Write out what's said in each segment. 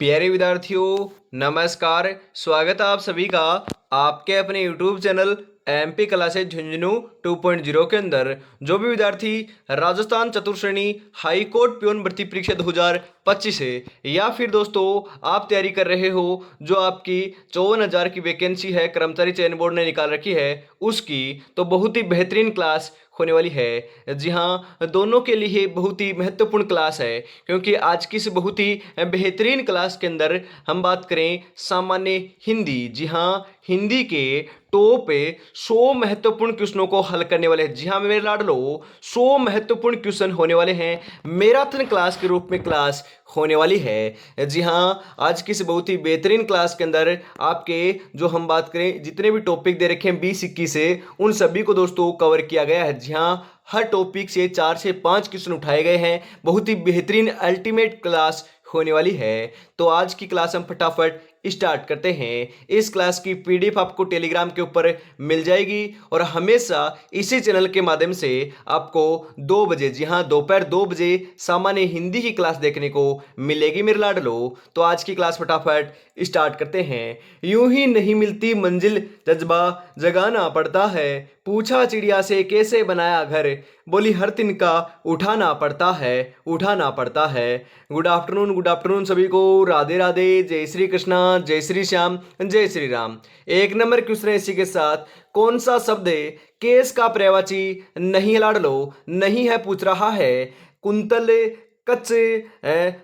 प्यारे विद्यार्थियों, नमस्कार। स्वागत है आप सभी का आपके अपने YouTube channel MP classes Jhunjhunu 2.0 के अंदर। जो भी विद्यार्थी राजस्थान चतुर्श्रेणी हाई कोर्ट प्योन भर्ती परीक्षा 2025 है या फिर दोस्तों आप तैयारी कर रहे हो जो आपकी 54,000 की वैकेंसी है कर्मचारी चयन बोर्ड ने निकाल रखी है उसकी, तो बहुत ही बेहतरीन क्लास होने वाली है। जी हाँ, दोनों के लिए बहुत ही महत्वपूर्ण क्लास है क्योंकि आज की इस बहुत ही बेहतरीन क्लास के अंदर हम बात करें सामान्य हिंदी। जी हाँ, हिंदी के टॉप 100 महत्वपूर्ण क्वेश्चनों को हल करने वाले हैं। जी हाँ मेरे लाडलो, 100 महत्वपूर्ण क्वेश्चन होने वाले हैं। मैराथन क्लास के रूप में क्लास होने वाली है। जी हाँ, आज की इस बहुत ही बेहतरीन क्लास के अंदर आपके जो हम बात करें जितने भी टॉपिक दे रखे हैं 20-21 से, उन सभी को दोस्तों कवर किया गया है। जी हाँ, हर टॉपिक से 4 से 5 क्वेश्चन उठाए गए हैं। बहुत ही बेहतरीन अल्टीमेट क्लास होने वाली है। तो आज की क्लास हम फटाफट स्टार्ट करते हैं। इस क्लास की पीडीएफ आपको टेलीग्राम के ऊपर मिल जाएगी और हमेशा इसी चैनल के माध्यम से आपको 2 बजे, जी हाँ दोपहर 2 बजे सामान्य हिंदी की क्लास देखने को मिलेगी मेरे लाडलो। तो आज की क्लास फटाफट स्टार्ट करते हैं। यूं ही नहीं मिलती मंजिल, जज्बा जगाना पड़ता है। पूछा चिड़िया से कैसे बनाया घर, बोली हर तिनका उठाना पड़ता है, उठाना पड़ता है। गुड आफ्टरनून सभी को। राधे राधे, जय श्री कृष्णा, जय श्री श्याम, जय श्री राम। एक नंबर क्वेश्चन है इसी के साथ, कौन सा शब्द केस का पर्यायवाची नहीं है लाडलो, नहीं है पूछ रहा है। कुंतल, कच्च,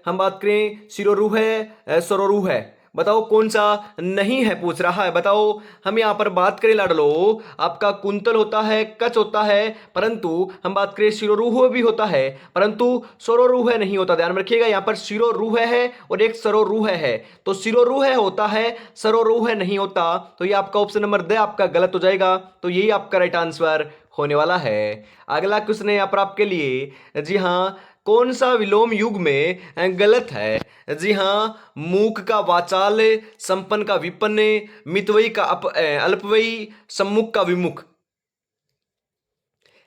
हम बात करें सिरोरूह है, सरोरूह है। बताओ कौन सा नहीं है पूछ रहा है, बताओ। हम यहां पर बात करें लाडलो, आपका कुंतल होता है, कच होता है, परंतु हम बात करें सिरोरूह भी होता है, परंतु सरोरूह नहीं होता। ध्यान रखिएगा, यहां पर सिरोरूह है और एक सरोरूह है। तो सिरोरूह होता है, सरोरूह नहीं होता। तो ये आपका ऑप्शन नंबर द आपका गलत हो जाएगा। तो यही आपका राइट आंसर होने वाला है। अगला क्वेश्चन है यहाँ पर आपके लिए। जी हाँ, कौन सा विलोम युग में गलत है। जी हाँ, मूक का वाचाल, संपन्न का विपन्न, मितव्ययी का अल्पव्ययी, सम्मुख का विमुख।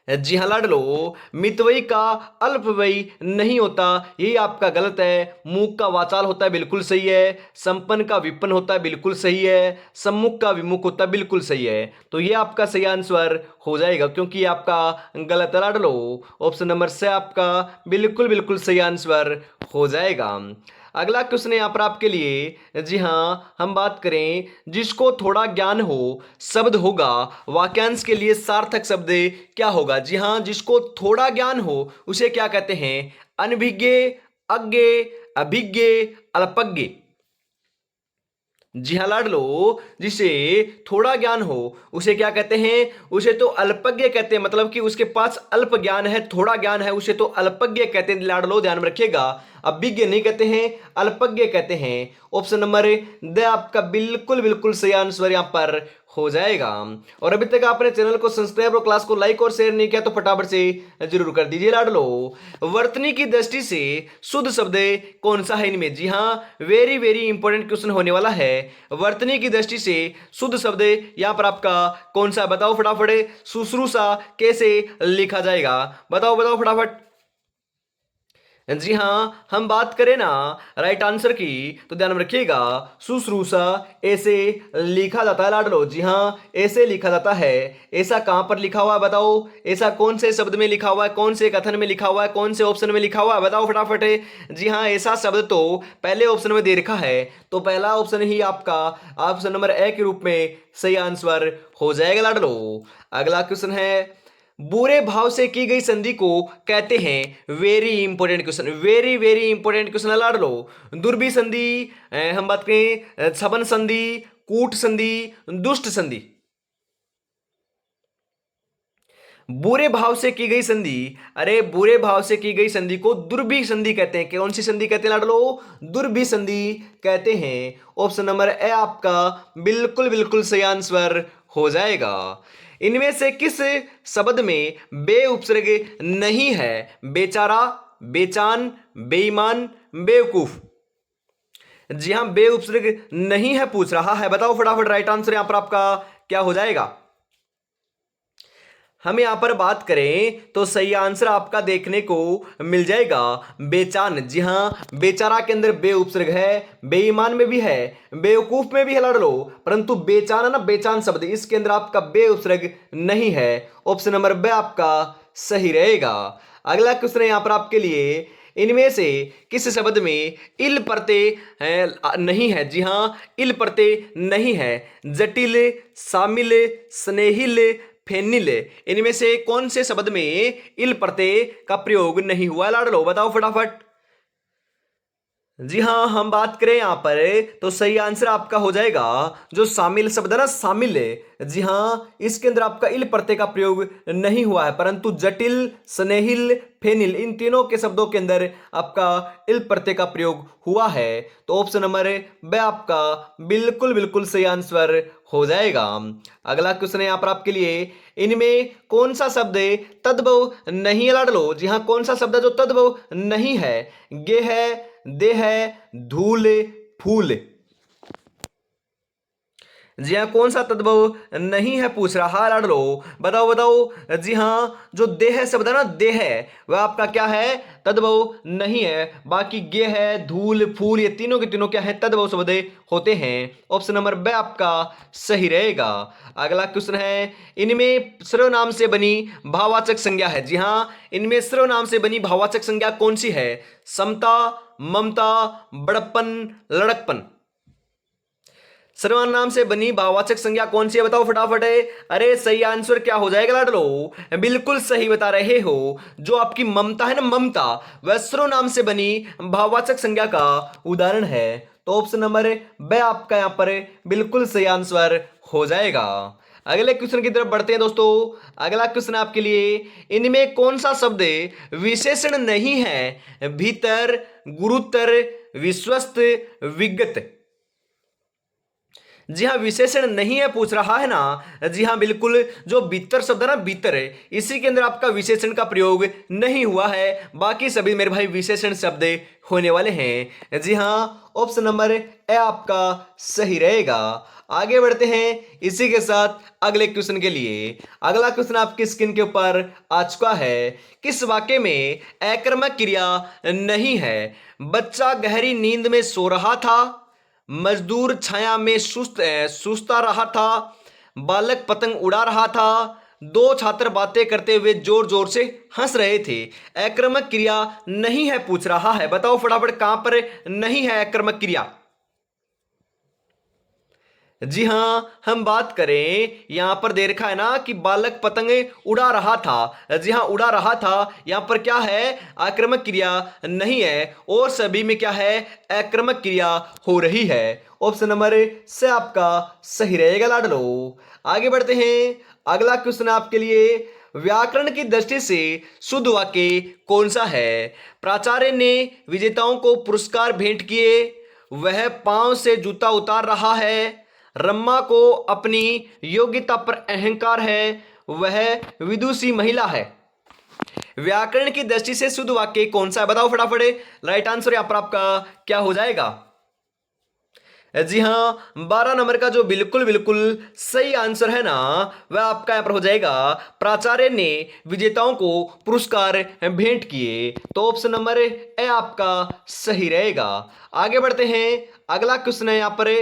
जी हाँ लाडलो, मितव्ययी का अल्पव्ययी नहीं होता, यही आपका गलत है। मूक का वाचाल होता है, बिल्कुल सही है। संपन्न का विपन्न होता है, बिल्कुल सही है। सम्मुख का विमुख होता है, बिल्कुल सही है। तो ये आपका सही आंसर हो जाएगा क्योंकि ये आपका गलत है लाडलो। ऑप्शन नंबर से आपका बिल्कुल बिल्कुल सही आंसर हो जाएगा। अगला क्वेश्चन है यहाँ पर आपके लिए। जी हाँ, हम बात करें जिसको थोड़ा ज्ञान हो शब्द होगा, वाक्यांश के लिए सार्थक शब्द क्या होगा। जी हाँ, जिसको थोड़ा ज्ञान हो उसे क्या कहते हैं, अनभिज्ञ, अज्ञ, अभिज्ञ, अल्पज्ञ। जी हाँ लाडलो, जिसे थोड़ा ज्ञान हो उसे क्या कहते हैं, उसे तो अल्पज्ञ कहते हैं। मतलब कि उसके पास अल्प ज्ञान है, थोड़ा ज्ञान है, उसे तो अल्पज्ञ कहते हैं लाडलो, ध्यान रखिएगा। अभिज्ञ नहीं कहते हैं, अल्पज्ञ कहते हैं। ऑप्शन नंबर द आपका बिल्कुल बिल्कुल सही आंसर यहां पर हो जाएगा। और अभी तक आपने चैनल को सब्सक्राइब और क्लास को लाइक और शेयर नहीं किया तो फटाफट से जरूर कर दीजिए लाडलो। वर्तनी की दृष्टि से शुद्ध शब्द कौन सा है इनमें। जी हाँ, वेरी वेरी इंपॉर्टेंट क्वेश्चन होने वाला है। वर्तनी की दृष्टि से शुद्ध शब्द यहां पर आपका कौन सा, बताओ फटाफट। शुश्रूषा कैसे लिखा जाएगा, बताओ बताओ फटाफट। जी हाँ, हम बात करें ना राइट आंसर की तो ध्यान में रखिएगा, शुश्रूषा ऐसे लिखा जाता है लाडलो। जी हाँ, ऐसे लिखा जाता है। ऐसा कहां पर लिखा हुआ है बताओ, ऐसा कौन से शब्द में लिखा हुआ है, कौन से कथन में लिखा हुआ है, कौन से ऑप्शन में लिखा हुआ है, बताओ फटाफट। जी हाँ, ऐसा शब्द तो पहले ऑप्शन में दे रखा है, तो पहला ऑप्शन ही आपका ऑप्शन नंबर ए के रूप में सही आंसर हो जाएगा लाडलो। अगला क्वेश्चन है, बुरे भाव से की गई संधि को कहते हैं, very important question, very very important question लाड लो। दुर्बी संधि, हम बात करें छबन संधि, कूट संधि, दुष्ट संधि। बुरे भाव से की गई संधि, अरे बुरे भाव से की गई संधि को दुर्भी संधि कहते हैं। कौन सी संधि कहते हैं लाडलो, दुर्भी संधि कहते हैं। ऑप्शन नंबर ए आपका बिल्कुल बिल्कुल सही आंसर हो जाएगा। इनमें से किस शब्द में बे उपसर्ग नहीं है, बेचारा, बेचान, बेईमान, बेवकूफ। जी हां, बे उपसर्ग नहीं है पूछ रहा है, बताओ फटाफट राइट आंसर यहां पर आपका क्या हो जाएगा। हम यहाँ पर बात करें तो सही आंसर आपका देखने को मिल जाएगा बेचान। जी हाँ, बेचारा के अंदर बे उपसर्ग है, बेईमान में भी है, बेवकूफ में भी है लड़ लो, परंतु बेचान है ना, बेचान शब्द, इसके अंदर आपका बे उपसर्ग नहीं है। ऑप्शन नंबर बे आपका सही रहेगा। अगला क्वेश्चन है यहाँ पर आपके लिए, इनमें से किस शब्द में इल प्रत्यय नहीं है? जी हाँ, इल प्रत्यय नहीं है। जटिल, शामिल, स्नेहिल, फेनिल, इनमें से कौन से शब्द में इल प्रत्यय का प्रयोग नहीं हुआ? लाड़ लो, बताओ फटाफट। जी हाँ, हम बात करें यहाँ पर तो सही आंसर आपका हो जाएगा जो शामिल शब्द है ना, शामिल है। जी हाँ, इसके अंदर आपका इल प्रत्यय का प्रयोग नहीं हुआ है, परंतु जटिल, स्नेहिल, फेनिल, इन तीनों के शब्दों के अंदर आपका इल प्रत्यय का प्रयोग हुआ है। तो ऑप्शन नंबर बे आपका बिल्कुल बिल्कुल सही आंसर हो जाएगा। अगला क्वेश्चन है यहाँ पर आपके लिए, इनमें कौन सा शब्द तद्भव नहीं है? लाड़ लो, जी हाँ, कौन सा शब्द है जो तद्भव नहीं है? गे है, दे है, धूल, फूल। जी हाँ, कौन सा तद्भव नहीं है पूछ रहा है? लाड़ लो, बताओ बताओ। जी हाँ, जो देह शब्द है ना, देह, वह आपका क्या है? तद्भव नहीं है। बाकी गे है, धूल, फूल, ये तीनों के तीनों क्या है? तद्भव शब्द होते हैं। ऑप्शन नंबर बे आपका सही रहेगा। अगला क्वेश्चन है, इनमें सर्वनाम से बनी भाववाचक संज्ञा है? जी हाँ, इनमें सर्वनाम से बनी भाववाचक संज्ञा कौन सी है? समता, ममता, बड़प्पन, लड़कपन। सर्वनाम से बनी भाववाचक संज्ञा कौन सी है? बताओ फटाफट है। अरे सही आंसर क्या हो जाएगा लाडलो? बिल्कुल सही बता रहे हो। जो आपकी ममता है ना, ममता, वह सर्वनाम से बनी भाववाचक संज्ञा का उदाहरण है। तो ऑप्शन नंबर बे आपका यहाँ पर बिल्कुल सही आंसर हो जाएगा। अगले क्वेश्चन की तरफ बढ़ते हैं दोस्तों। अगला क्वेश्चन आपके लिए, इनमें कौन सा शब्द विशेषण नहीं है? भीतर, गुरुतर, विश्वस्त, विगत। जी हाँ, विशेषण नहीं है पूछ रहा है ना। जी हाँ, बिल्कुल, जो भीतर शब्द है ना, भीतर है, इसी के अंदर आपका विशेषण का प्रयोग नहीं हुआ है। बाकी सभी मेरे भाई विशेषण शब्द होने वाले हैं। जी हाँ, ऑप्शन नंबर ए आपका सही रहेगा। आगे बढ़ते हैं इसी के साथ अगले क्वेश्चन के लिए। अगला क्वेश्चन आपकी स्क्रीन के ऊपर आ चुका है। किस वाक्य में अकर्मक क्रिया नहीं है? बच्चा गहरी नींद में सो रहा था, मजदूर छाया में सुस्ता रहा था, बालक पतंग उड़ा रहा था, दो छात्र बातें करते हुए जोर जोर से हंस रहे थे। आक्रामक क्रिया नहीं है पूछ रहा है, बताओ फटाफट कहां पर नहीं है आक्रामक क्रिया? जी हां, हम बात करें यहां पर दे रखा है ना कि बालक पतंग उड़ा रहा था। जी हां, उड़ा रहा था, यहां पर क्या है? आक्रामक क्रिया नहीं है, और सभी में क्या है? आक्रामक क्रिया हो रही है। ऑप्शन नंबर से आपका सही रहेगा लाडलो। आगे बढ़ते हैं। अगला क्वेश्चन आपके लिए, व्याकरण की दृष्टि से शुद्ध वाक्य कौन सा है? प्राचार्य ने विजेताओं को पुरस्कार भेंट किए, वह पांव से जूता उतार रहा है, रम्मा को अपनी योग्यता पर अहंकार है, वह विदुषी महिला है। व्याकरण की दृष्टि से शुद्ध वाक्य कौन सा है? बताओ फटाफट। राइट आंसर यहां पर आपका क्या हो जाएगा? जी हां, 12 नंबर का जो बिल्कुल बिल्कुल सही आंसर है ना, वह आपका यहां पर हो जाएगा, प्राचार्य ने विजेताओं को पुरस्कार भेंट किए। तो ऑप्शन नंबर ए आपका सही रहेगा। आगे बढ़ते हैं। अगला क्वेश्चन है यहां पर,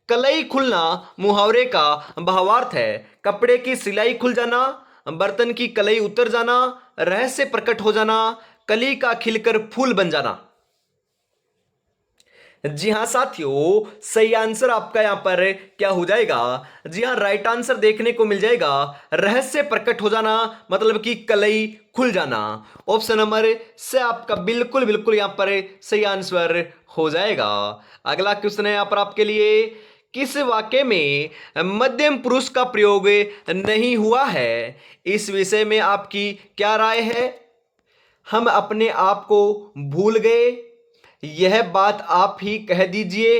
कलई खुलना मुहावरे का भावार्थ है? कपड़े की सिलाई खुल जाना, बर्तन की कलई उतर जाना, रहस्य प्रकट हो जाना, कली का खिलकर फूल बन जाना। जी हां साथियों, सही आंसर आपका यहां पर क्या हो जाएगा? जी हां, राइट आंसर देखने को मिल जाएगा, रहस्य प्रकट हो जाना, मतलब कि कलई खुल जाना। ऑप्शन नंबर से आपका बिल्कुल बिल्कुल यहां पर सही आंसर हो जाएगा। अगला क्वेश्चन है यहां पर आपके लिए, किस वाक्य में मध्यम पुरुष का प्रयोग नहीं हुआ है? इस विषय में आपकी क्या राय है? हम अपने आप को भूल गए, यह बात आप ही कह दीजिए,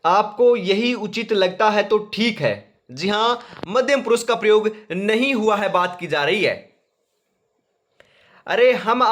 आपको यही उचित लगता है तो ठीक है। जी हां, मध्यम पुरुष का प्रयोग नहीं हुआ है बात की जा रही है। अरे हम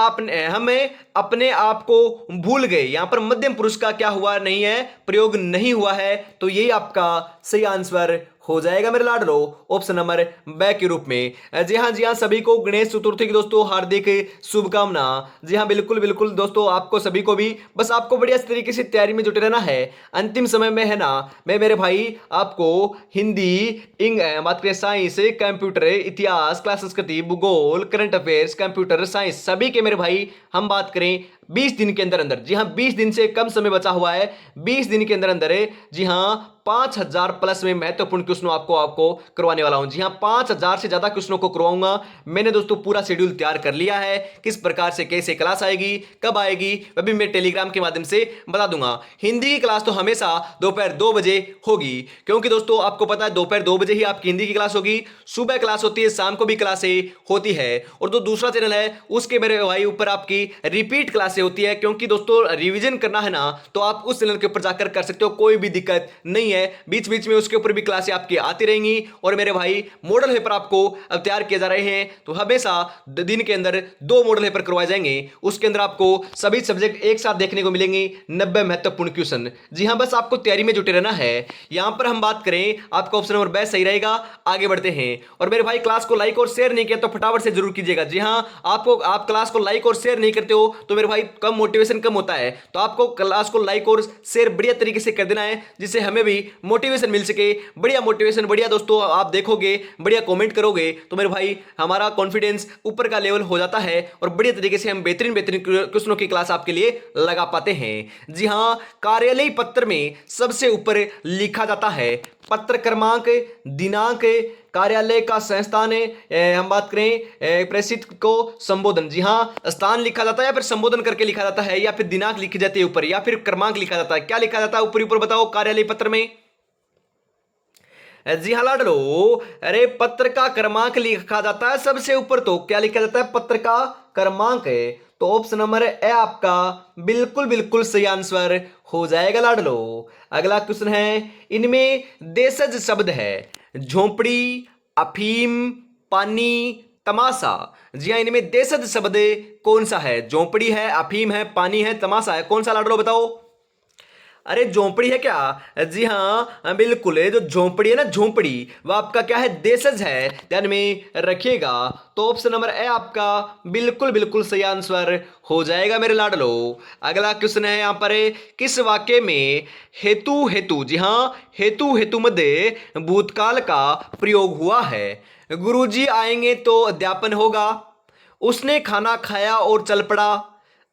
अपने आप को भूल गए। यहां पर मध्यम पुरुष का क्या हुआ नहीं है, प्रयोग नहीं हुआ है, तो यही आपका सही आंसर हो जाएगा मेरे लाडलो ऑप्शन नंबर ब के रूप में। जी हाँ सभी को गणेश चतुर्थी की दोस्तों हार्दिक शुभकामना। जी हाँ बिल्कुल बिल्कुल दोस्तों, आपको सभी को भी बस आपको बढ़िया तरीके से तैयारी में जुटे रहना है। अंतिम समय में है ना, मैं मेरे भाई आपको हिंदी, बात करें साइंस, कंप्यूटर, इतिहास, क्लास संस्कृति, भूगोल, करंट अफेयर्स, कंप्यूटर साइंस, सभी के मेरे भाई हम बात करें 20 दिन के अंदर अंदर, जी हाँ 20 दिन से कम समय बचा हुआ है, 20 दिन के अंदर अंदर जी हाँ 5000 प्लस में महत्वपूर्ण क्वेश्चनों आपको करवाने वाला हूं। जी हाँ 5000 से ज्यादा क्वेश्चनों को करवाऊंगा। मैंने दोस्तों पूरा शेड्यूल तैयार कर लिया है, किस प्रकार से कैसे क्लास आएगी, कब आएगी, वह भी मैं टेलीग्राम के माध्यम से बता दूंगा। हिंदी की क्लास तो हमेशा दोपहर 2 बजे होगी, क्योंकि दोस्तों आपको पता है दोपहर 2 बजे ही आपकी हिंदी की क्लास होगी। सुबह क्लास होती है, शाम को भी क्लासें होती है, और जो दूसरा चैनल है उसके मेरे भाई ऊपर आपकी रिपीट क्लासें होती है, क्योंकि दोस्तों रिवीजन करना है ना तो आप उस चैनल के ऊपर जाकर कर सकते हो, कोई भी दिक्कत नहीं है। बीच बीच में उसके ऊपर भी क्लासें आपकी आती रहेंगी। और मेरे भाई मॉडल पेपर आपको अब तैयार किए जा रहे हैं, तो हमेशा दिन के अंदर 2 मॉडल पेपर करवाए जाएंगे, उसके अंदर आपको सभी सब्जेक्ट एक साथ देखने को मिलेंगे, 90 महत्वपूर्ण क्वेश्चन। जी हां बस आपको तैयारी में जुटे रहना है। यहां पर हम बात करें, आपका ऑप्शन नंबर बी सही रहेगा। आगे बढ़ते हैं, और मेरे भाई क्लास को लाइक और शेयर नहीं किया तो फटाफट से जरूर कीजिएगा। जी हां आप क्लास को लाइक और शेयर नहीं करते हो तो मेरे भाई कम मोटिवेशन कम होता है, तो आपको क्लास को लाइक और शेयर बढ़िया तरीके से कर देना है, जिससे हमें भी मोटिवेशन मिल सके। बढ़िया मोटिवेशन, बढ़िया दोस्तों आप देखोगे, बढ़िया कमेंट करोगे तो मेरे भाई हमारा कॉन्फिडेंस ऊपर का लेवल हो जाता है, और बढ़िया तरीके से हम बेहतरीन बेहतरीन क्वेश्चनों की क्लास आपके लिए लगा पाते हैं। जी हां कार्यालय पत्र में सबसे ऊपर लिखा जाता है पत्र क्रमांक, दिनांक, कार्यालय का संस्थान, हम बात करें प्रेषित को संबोधन। जी हां स्थान लिखा जाता है या फिर संबोधन करके लिखा जाता है, या फिर दिनांक लिखी जाती है ऊपर, या फिर क्रमांक लिखा जाता है, क्या लिखा जाता है ऊपर ऊपर बताओ कार्यालय पत्र में। जी हाँ लाडलो, अरे पत्र का क्रमांक लिखा जाता है सबसे ऊपर, तो क्या लिखा जाता है पत्र का क्रमांक है, तो ऑप्शन नंबर ए आपका बिल्कुल बिल्कुल सही आंसर हो जाएगा लाडलो। अगला क्वेश्चन है, इनमें देशज शब्द है झोपड़ी, अफीम, पानी, तमाशा। जी हाँ इनमें देशज शब्द कौन सा है, झोपड़ी है, अफीम है, पानी है, तमाशा है, कौन सा लाडलो बताओ। अरे झोंपड़ी है क्या, जी हाँ बिल्कुल है, जो झोंपड़ी है ना झोंपड़ी, वह आपका क्या है देशज है, ध्यान में रखिएगा। तो ऑप्शन नंबर ए आपका बिल्कुल बिल्कुल सही आंसर हो जाएगा मेरे लाडलो। अगला क्वेश्चन है यहाँ पर, किस वाक्य में हेतु हेतु, जी हाँ हेतु हेतु मध्य भूतकाल का प्रयोग हुआ है। गुरुजी आएंगे तो अध्यापन होगा, उसने खाना खाया और चल पड़ा,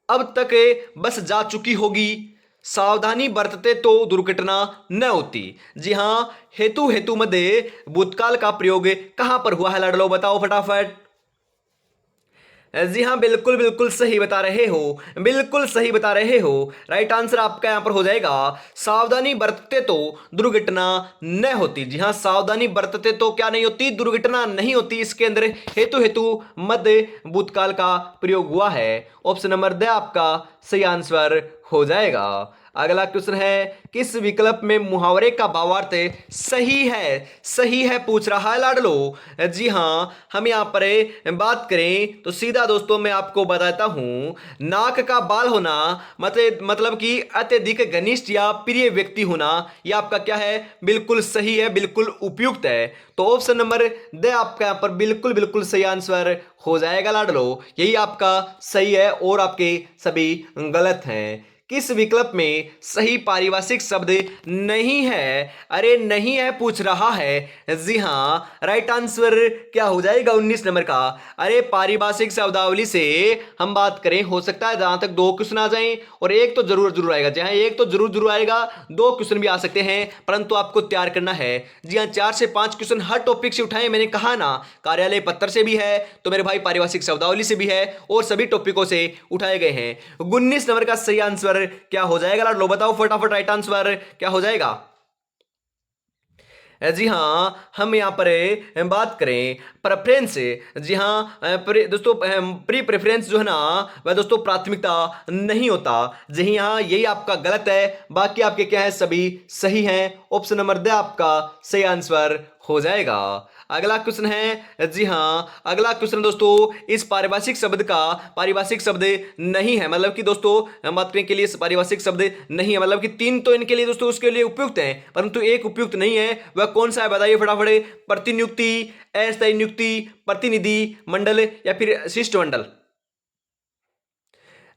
अब तक बस जा चुकी होगी, सावधानी बरतते तो दुर्घटना न होती। जी हां हेतु हेतु मध्य भूतकाल का प्रयोग कहां पर हुआ है लाडलो बताओ फटाफट। जी हाँ बिल्कुल बिल्कुल सही बता रहे हो, बिल्कुल सही बता रहे हो। राइट आंसर आपका यहां पर हो जाएगा सावधानी बरतते तो दुर्घटना न होती। जी हाँ सावधानी बरतते तो क्या नहीं होती, दुर्घटना नहीं होती। इसके अंदर हेतु हेतु मध्य भूतकाल का प्रयोग हुआ है, ऑप्शन नंबर द आपका सही आंसर हो जाएगा। अगला क्वेश्चन है, किस विकल्प में मुहावरे का भावार्थ सही है पूछ रहा है लाडलो। जी हां हम यहां पर बात करें तो सीधा दोस्तों मैं आपको बताता हूं, नाक का बाल होना मतलब कि अत्यधिक घनिष्ठ या प्रिय व्यक्ति होना, यह आपका क्या है बिल्कुल सही है, बिल्कुल उपयुक्त है। तो ऑप्शन नंबर द आपका यहां पर बिल्कुल बिल्कुल सही आंसर हो जाएगा लाडलो, यही आपका सही है और आपके सभी गलत हैं। किस विकल्प में सही पारिभाषिक शब्द नहीं है, अरे नहीं है पूछ रहा है। जी हां राइट आंसर क्या हो जाएगा 19 नंबर का। अरे पारिभाषिक शब्दावली से हम बात करें, हो सकता है जहां तक 2 क्वेश्चन आ जाएं और एक तो जरूर आएगा। जी हाँ एक तो जरूर आएगा, 2 क्वेश्चन भी आ सकते हैं, परंतु आपको तैयार करना है। जी हाँ 4 से 5 क्वेश्चन हर टॉपिक से उठाए, मैंने कहा ना कार्यालय पत्र से भी है, तो मेरे भाई पारिभाषिक शब्दावली से भी है, और सभी टॉपिकों से उठाए गए हैं। 19 नंबर का सही आंसर क्या हो जाएगा लाडलो बताओ फटाफट, राइट आंसर क्या हो जाएगा। जी हां हम यहां पर बात करें प्रेफरेंस। जी हां दोस्तों प्री प्रेफरेंस जो है ना वह दोस्तों प्राथमिकता नहीं होता। जी हां यही आपका गलत है, बाकी आपके क्या है सभी सही हैं, ऑप्शन नंबर द आपका सही आंसर हो जाएगा। अगला क्वेश्चन है, जी हाँ अगला क्वेश्चन दोस्तों, इस पारिभाषिक शब्द का पारिभाषिक शब्द नहीं है, मतलब कि दोस्तों हम बात करें के लिए पारिभाषिक शब्द नहीं है, मतलब कि तीन तो इनके लिए दोस्तों उसके लिए उपयुक्त है, परंतु एक उपयुक्त नहीं है। वह कौन सा है बताइए फटाफट। प्रतिनियुक्ति, अस्थायी नियुक्ति, प्रतिनिधि मंडल या फिर शिष्ट मंडल।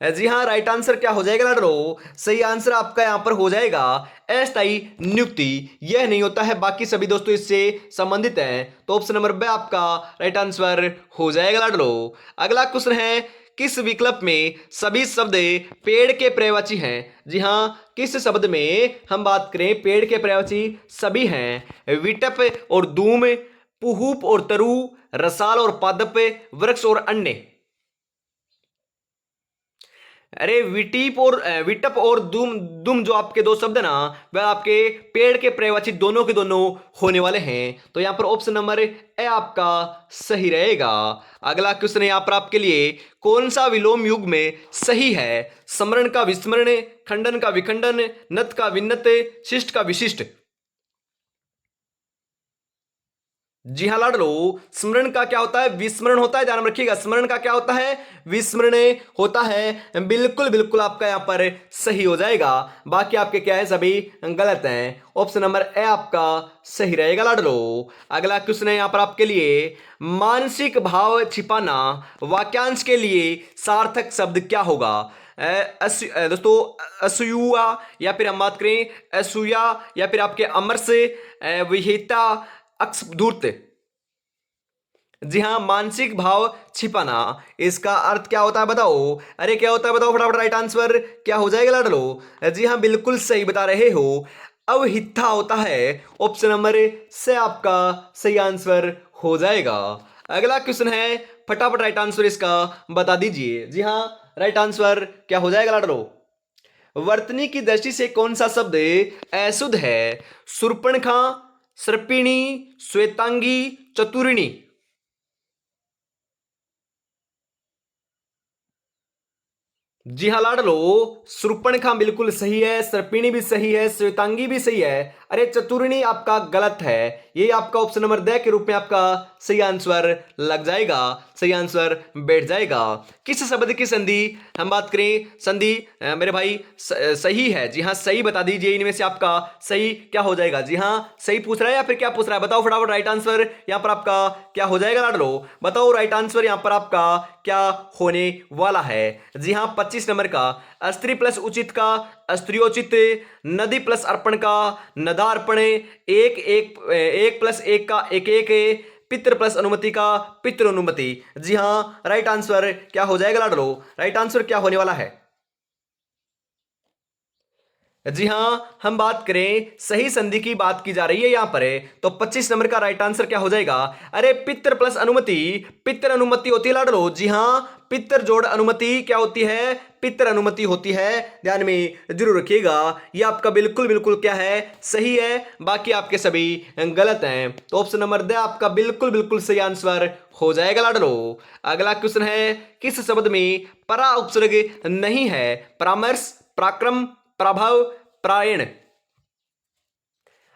जी हाँ, राइट आंसर क्या हो जाएगा लाडलो? सही आंसर आपका यहां पर हो जाएगा अस्थायी नियुक्ति। यह नहीं होता है, बाकी सभी दोस्तों इससे संबंधित हैं, तो ऑप्शन नंबर बी आपका राइट आंसर हो जाएगा लाडलो। अगला क्वेश्चन है, किस विकल्प में सभी शब्द पेड़ के पर्यायवाची हैं? जी हाँ, किस शब्द में हम बात करें पेड़ के पर्यायवाची सभी हैं? विटप और दूम, पुहूप और तरु, रसाल और पादप, वृक्ष और अन्य। अरे विटप और दुम दुम जो आपके दो शब्द है ना, वह आपके पेड़ के पर्यायवाची दोनों के दोनों होने वाले हैं, तो यहां पर ऑप्शन नंबर ए आपका सही रहेगा। अगला क्वेश्चन है यहां पर आपके लिए, कौन सा विलोम युग में सही है? स्मरण का विस्मरण, खंडन का विखंडन, नत का विन्नत, शिष्ट का विशिष्ट। जी हाँ लाडलो, स्मरण का क्या होता है? विस्मरण होता है, ध्यान में रखिएगा। स्मरण का क्या होता है? विस्मरण होता है। बिल्कुल बिल्कुल आपका यहां पर सही हो जाएगा, बाकी आपके क्या है सभी गलत हैं। ऑप्शन नंबर ए आपका सही रहेगा लाडलो। अगला क्वेश्चन है यहां पर आपके लिए, मानसिक भाव छिपाना वाक्यांश के लिए सार्थक शब्द क्या होगा? दोस्तों असूया, या फिर हम बात करें असूया, या फिर आपके अमरस, विहिता, अक्सधूर्त। जी हाँ, मानसिक भाव छिपाना, इसका अर्थ क्या होता है बताओ? अरे क्या होता है बताओ फटाफट, राइट आंसर क्या हो जाएगा लाडलो? जी हाँ, बिल्कुल सही बता रहे हो, अवहिता होता है। ऑप्शन नंबर से आपका सही आंसर हो जाएगा। अगला क्वेश्चन है, फटाफट राइट आंसर इसका बता दीजिए। जी हाँ, राइट आंसर क्या हो जाएगा लाडलो? वर्तनी की दृष्टि से कौन सा शब्द अशुद्ध है? शूर्पणखा, सर्पिणी, श्वेतांगी, चतुरिणी। जी हाँ लाडलो, शूर्पणखा बिल्कुल सही है, सर्पिणी भी सही है, श्वेतांगी भी सही है। अरे चतुर्णी आपका गलत है, ये आपका ऑप्शन नंबर द के रूप में आपका सही आंसर लग जाएगा, सही आंसर बैठ जाएगा। किस शब्द की संधि हम बात करें? संधि मेरे भाई सही है। जी हाँ, सही बता दीजिए, इनमें से आपका सही क्या हो जाएगा? जी हाँ, सही पूछ रहा है या फिर क्या पूछ रहा है बताओ फटाफट। राइट आंसर यहाँ पर आपका क्या हो जाएगा लाडलो? बताओ राइट आंसर यहाँ पर आपका क्या होने वाला है? जी हाँ, 25 नंबर का स्त्री प्लस उचित का स्त्रियोचित, नदी प्लस अर्पण का नदार्पण, एक एक एक प्लस एक का एक एक, पितृ प्लस अनुमति का पितृ अनुमति। जी हाँ, राइट आंसर क्या हो जाएगा लाडलो? राइट आंसर क्या होने वाला है? जी हाँ, हम बात करें सही संधि की बात की जा रही है यहां पर, तो 25 नंबर का राइट आंसर क्या हो जाएगा? अरे पितृ प्लस अनुमति, पितृ अनुमति होती है लाडलो। जी हाँ, पितृ जोड़ अनुमति क्या होती है? पितृ अनुमति होती है, ध्यान में जरूर रखिएगा। ये आपका बिल्कुल बिल्कुल क्या है? सही है, बाकी आपके सभी गलत हैं, तो ऑप्शन नंबर द आपका बिल्कुल बिल्कुल सही आंसर हो जाएगा लाडलो। अगला क्वेश्चन है, किस शब्द में परा उपसर्ग नहीं है? परामर्श, पराक्रम, प्रभाव, प्रायण।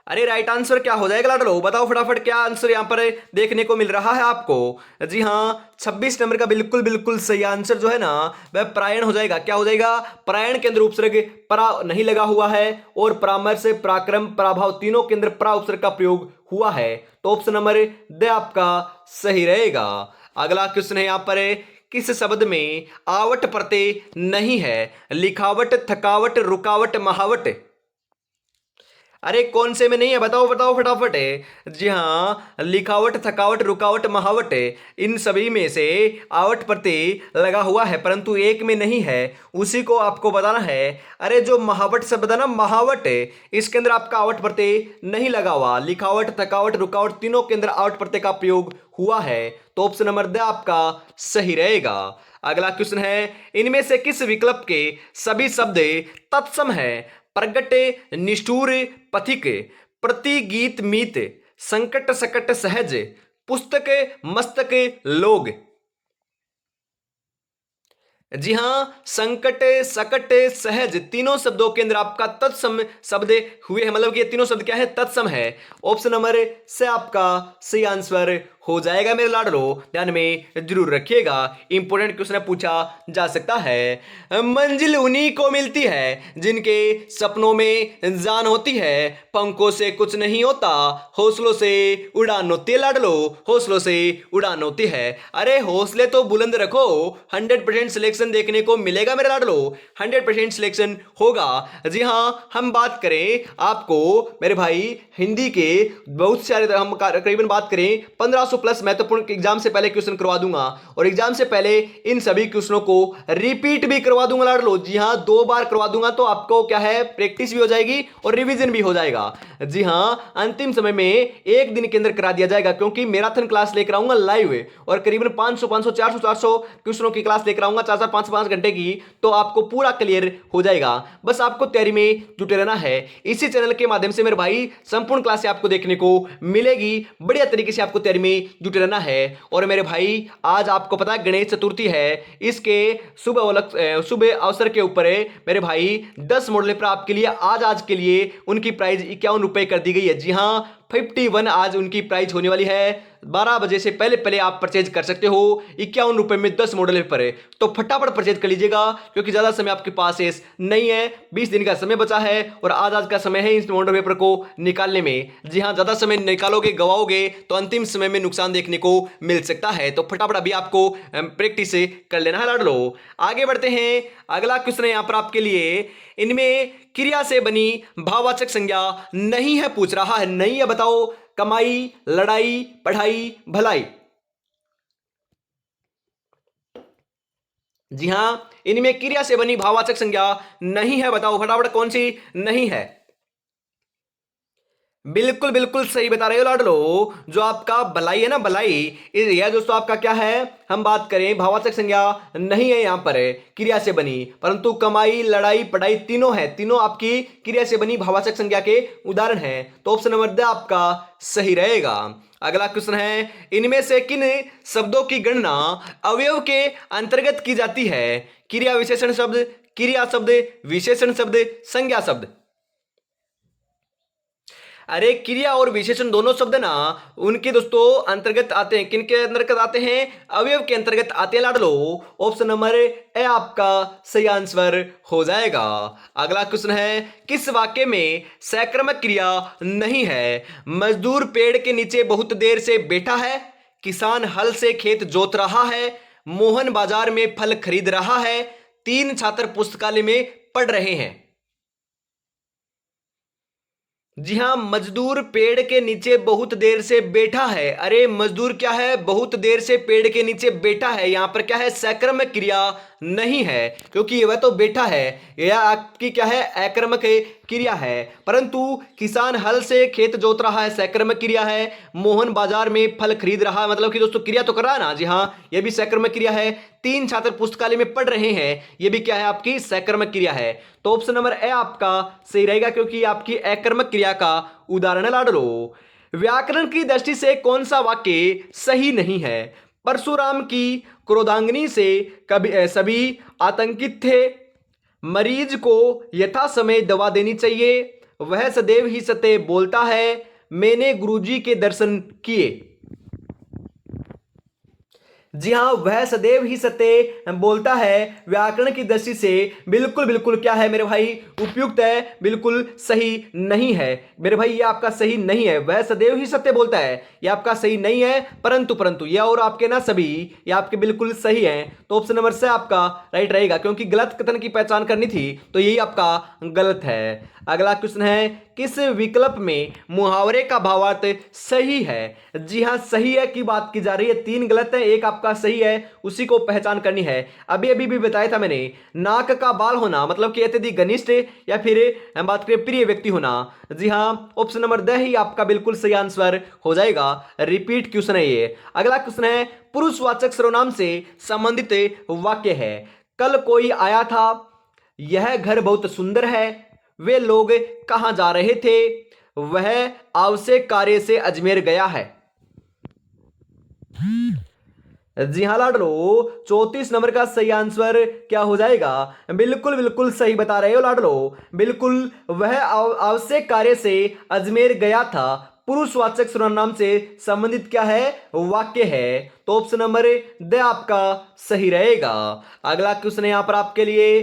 अरे राइट आंसर क्या हो जाएगा लाडलो? बताओ फटाफट, क्या आंसर यहां पर देखने को मिल रहा है आपको? जी हाँ, 26 नंबर का बिल्कुल बिल्कुल सही आंसर जो है ना, वह प्रायण हो जाएगा। क्या हो जाएगा? प्रायण के अंदर उपसर्ग परा नहीं लगा हुआ है, और परामर्श, पराक्रम, पराभाव तीनों के अंदर परा उपसर्ग का प्रयोग हुआ है, तो ऑप्शन नंबर द आपका सही रहेगा। अगला क्वेश्चन है यहां पर, किस शब्द में आवट प्रत्यय नहीं है? लिखावट, थकावट, रुकावट, महावट। अरे कौन से में नहीं है बताओ बताओ फटाफट है। जी हाँ, लिखावट, थकावट, रुकावट, महावट, इन सभी में से आवट प्रत्यय लगा हुआ है, परंतु एक में नहीं है, उसी को आपको बताना है। अरे जो महावट शब्द है ना, महावट, इसके अंदर आपका आवट प्रत्यय नहीं लगा हुआ। लिखावट, थकावट, रुकावट तीनों के अंदर आवट प्रत्यय का प्रयोग हुआ है, तो ऑप्शन नंबर द आपका सही रहेगा। अगला क्वेश्चन है, इनमें से किस विकल्प के सभी शब्द तत्सम है? प्रगट, निष्ठुर, पथिक, प्रतिगीत, मीत, संकट, सकट, सहज, पुस्तक, मस्तक, लोग। जी हाँ, संकट, सकट, सहज तीनों शब्दों के अंदर आपका तत्सम शब्द हुए हैं, मतलब कि ये तीनों शब्द क्या है, तत्सम है। ऑप्शन नंबर से आपका सही आंसर हो जाएगा मेरे लाडलो, ध्यान में जरूर रखिएगा, इंपॉर्टेंट क्वेश्चन पूछा जा सकता है। मंजिल उन्हीं को मिलती है जिनके सपनों में जान होती है, पंखों से कुछ नहीं होता, हौसलों से उड़ान होती है लाडलो, हौसलों से उड़ान होती है। अरे हौसले तो बुलंद रखो, 100% सिलेक्शन देखने को मिलेगा मेरे लाडलो, 100% सिलेक्शन होगा। जी हाँ, हम बात करें आपको मेरे भाई हिंदी के बहुत सारे, हम करीबन बात करें 1500 प्लस महत्वपूर्ण एग्जाम से पहले क्वेश्चन करवा दूंगा, और एग्जाम से पहले इन सभी क्वेश्चनों को रिपीट भी करवा दूंगा लाडलो। जी हाँ, 2 बार करवा दूंगा, तो आपको क्या है, प्रैक्टिस भी हो जाएगी और रिवीजन भी हो जाएगा। जी हाँ, अंतिम समय में एक दिन के अंदर करा दिया जाएगा, क्योंकि मैराथन क्लास लेकर आऊंगा लाइव, और करीबन 500 500 400 400 क्वेश्चनों की क्लास लेकर आऊंगा, 4 4 5 5 घंटे की, तो आपको पूरा क्लियर हो जाएगा। बस आपको तैयारी में जुटे रहना है। इसी चैनल के माध्यम से मेरे भाई संपूर्ण क्लास आपको देखने को मिलेगी, बढ़िया तरीके से आपको तैयारी में जुटे रहना है। और मेरे भाई आज आपको पता है गणेश चतुर्थी है, इसके शुभ अवसर के ऊपर मेरे भाई 10 मॉडल पर आपके लिए आज के लिए उनकी प्राइस 51 रुपए कर दी गई है। जी हाँ, 51 आज उनकी प्राइस होने वाली है। 12 बजे से पहले पहले आप परचेज कर सकते हो 51 रुपए में 10 मॉडल पर है, तो फटाफट परचेज कर लीजिएगा, क्योंकि ज्यादा समय आपके पास नहीं है, 20 दिन का समय बचा है, और आज का समय है इस मॉडल पेपर को निकालने में। जी हाँ, ज्यादा समय निकालोगे गवाओगे तो अंतिम समय में नुकसान देखने को मिल सकता है, तो फटाफट अभी आपको प्रैक्टिस कर लेना है लाडलो। आगे बढ़ते हैं, अगला क्वेश्चन है यहां पर आपके लिए, इनमें क्रिया से बनी भाववाचक संज्ञा नहीं है पूछ रहा है, नहीं है बताओ, कमाई, लड़ाई, पढ़ाई, भलाई। जी हां, इनमें क्रिया से बनी भाववाचक संज्ञा नहीं है, बताओ फटाफट कौन सी नहीं है। बिल्कुल बिल्कुल सही बता रहे हो लाडलो, जो आपका भलाई है ना, भलाई, यह दोस्तों आपका क्या है, हम बात करें भाववाचक संज्ञा नहीं है, यहां पर है क्रिया से बनी, परंतु कमाई, लड़ाई, पढ़ाई तीनों है, तीनों आपकी क्रिया से बनी भाववाचक संज्ञा के उदाहरण है, तो ऑप्शन नंबर द आपका सही रहेगा। अगला क्वेश्चन है, इनमें से किन शब्दों की गणना अवयव के अंतर्गत की जाती है, क्रिया विशेषण शब्द, क्रिया शब्द, विशेषण शब्द, संज्ञा शब्द। अरे क्रिया और विशेषण दोनों शब्द ना उनके दोस्तों अंतर्गत आते हैं, किनके अंतर्गत आते हैं, अवयव के अंतर्गत आते हैं लाडलो, ऑप्शन नंबर ए आपका सही आंसर हो जाएगा। अगला क्वेश्चन है, किस वाक्य में सक्रमक क्रिया नहीं है, मजदूर पेड़ के नीचे बहुत देर से बैठा है, किसान हल से खेत जोत रहा है, मोहन बाजार में फल खरीद रहा है, 3 छात्र पुस्तकालय में पढ़ रहे हैं। जी हाँ, मजदूर पेड़ के नीचे बहुत देर से बैठा है। अरे मजदूर क्या है, बहुत देर से पेड़ के नीचे बैठा है, यहां पर क्या है, सकर्मक क्रिया नहीं है, क्योंकि वह तो बैठा है, यह आपकी क्या है, अकर्मक क्रिया है। परंतु किसान हल से खेत जोत रहा है, सकर्मक क्रिया है। मोहन बाजार में फल खरीद रहा है, मतलब कि दोस्तों क्रिया तो कर रहा है ना, जी हाँ, यह भी सकर्मक क्रिया है। 3 छात्र पुस्तकालय में पढ़ रहे हैं, यह भी क्या है, आपकी सकर्मक क्रिया है, तो ऑप्शन नंबर ए आपका सही रहेगा, क्योंकि आपकी अकर्मक क्रिया का उदाहरण है लाडलो। व्याकरण की दृष्टि से कौन सा वाक्य सही नहीं है, परशुराम की क्रोधांगनी से कभी सभी आतंकित थे, मरीज को यथा समय दवा देनी चाहिए, वह सदैव ही सत्य बोलता है, मैंने गुरुजी के दर्शन किए। जी हाँ, वह सदैव ही सत्य बोलता है, व्याकरण की दृष्टि से बिल्कुल बिल्कुल क्या है मेरे भाई, उपयुक्त है, बिल्कुल सही नहीं है मेरे भाई, ये आपका सही नहीं है, वह सदैव ही सत्य बोलता है, ये आपका सही नहीं है, परंतु परंतु ये और आपके ना सभी ये आपके बिल्कुल सही हैं, तो ऑप्शन नंबर से आपका राइट रहेगा, क्योंकि गलत कथन की पहचान करनी थी तो यही आपका गलत है। अगला क्वेश्चन है, किस विकल्प में मुहावरे का भावार्थ सही है। जी हां, सही है की बात की जा रही है, 3 गलत है, एक आपका सही है, उसी को पहचान करनी है। अभी अभी भी बताया था मैंने, नाक का बाल होना मतलब कि अत्यधिक घनिष्ठ या फिर हम बात करें प्रिय व्यक्ति होना। जी हां, ऑप्शन नंबर द ही आपका बिल्कुल सही आंसर हो जाएगा, रिपीट क्वेश्चन है ये। अगला क्वेश्चन है, पुरुषवाचक सर्वनाम से संबंधित वाक्य है, कल कोई आया था, यह घर बहुत सुंदर है, वे लोग कहां जा रहे थे, वह आवश्यक कार्य से अजमेर गया है। जी हाँ लाडलो, 34 नंबर का सही आंसर क्या हो जाएगा? बिल्कुल बिल्कुल सही बता रहे हो लाडलो। बिल्कुल, वह आवश्यक कार्य से अजमेर गया था पुरुषवाचक सर्वनाम से संबंधित क्या है? वाक्य है। तो ऑप्शन नंबर द आपका सही रहेगा। अगला क्वेश्चन है यहां पर आपके लिए,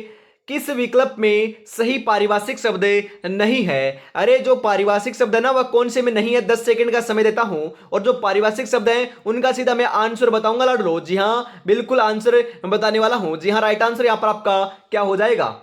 किस विकल्प में सही पारिभाषिक शब्द नहीं है? अरे जो पारिभाषिक शब्द है ना वह कौन से में नहीं है? 10 सेकंड का समय देता हूं और जो पारिभाषिक शब्द है उनका सीधा मैं आंसर बताऊंगा लाडलो। जी हाँ, बिल्कुल आंसर बताने वाला हूं। जी हाँ, राइट आंसर यहां पर आपका क्या हो जाएगा?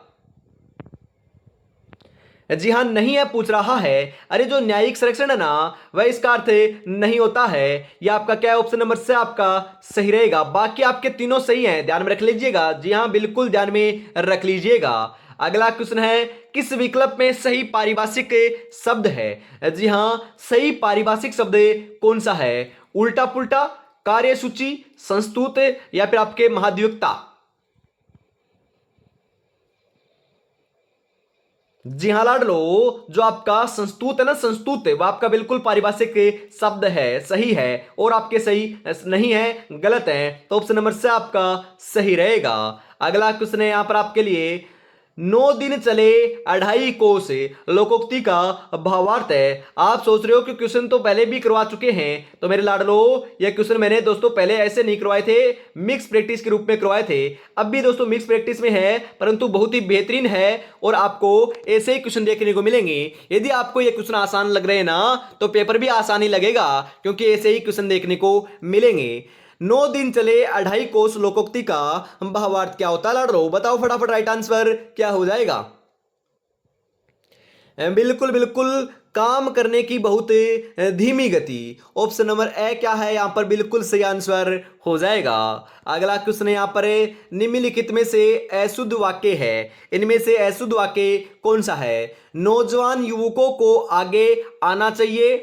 जी हाँ, नहीं है पूछ रहा है। अरे जो न्यायिक संरक्षण है ना वह इसका अर्थ नहीं होता है। यह आपका क्या है? ऑप्शन नंबर से आपका सही रहेगा। बाकी आपके तीनों सही हैं, ध्यान में रख लीजिएगा। जी हाँ, बिल्कुल ध्यान में रख लीजिएगा। अगला क्वेश्चन है, किस विकल्प में सही पारिभाषिक शब्द है? जी हाँ, सही पारिभाषिक शब्द कौन सा है? उल्टा पुल्टा, कार्यसूची, संस्तुत या फिर आपके महाधिवक्ता? जी हाँ लाडलो, जो आपका संस्तुत है ना, संस्तुत है वह आपका बिल्कुल पारिभाषिक शब्द है, सही है। और आपके सही नहीं है, गलत है। तो ऑप्शन नंबर से आपका सही रहेगा। अगला क्वेश्चन है यहां पर आपके लिए, 9 दिन चले 2.5 कोस लोकोक्ति का भावार्थ है। आप सोच रहे हो कि क्वेश्चन तो पहले भी करवा चुके हैं, तो मेरे लाडलो ये क्वेश्चन मैंने दोस्तों पहले ऐसे नहीं करवाए थे, मिक्स प्रैक्टिस के रूप में करवाए थे। अब भी दोस्तों मिक्स प्रैक्टिस में है, परंतु बहुत ही बेहतरीन है और आपको ऐसे ही क्वेश्चन देखने को मिलेंगे। यदि आपको ये क्वेश्चन आसान लग रहे हैं ना तो पेपर भी आसान ही लगेगा, क्योंकि ऐसे ही क्वेश्चन देखने को मिलेंगे। 9 दिन चले 2.5 कोस लोकोक्ति का भावार्थ क्या होता है लाडलो? बताओ फटाफट, राइट आंसर क्या हो जाएगा? बिल्कुल बिल्कुल, काम करने की बहुत धीमी गति। ऑप्शन नंबर ए क्या है यहां पर? बिल्कुल सही आंसर हो जाएगा। अगला क्वेश्चन है यहां पर, निम्नलिखित में से अशुद्ध वाक्य है, इनमें से अशुद्ध वाक्य कौन सा है? नौजवान युवकों को आगे आना चाहिए,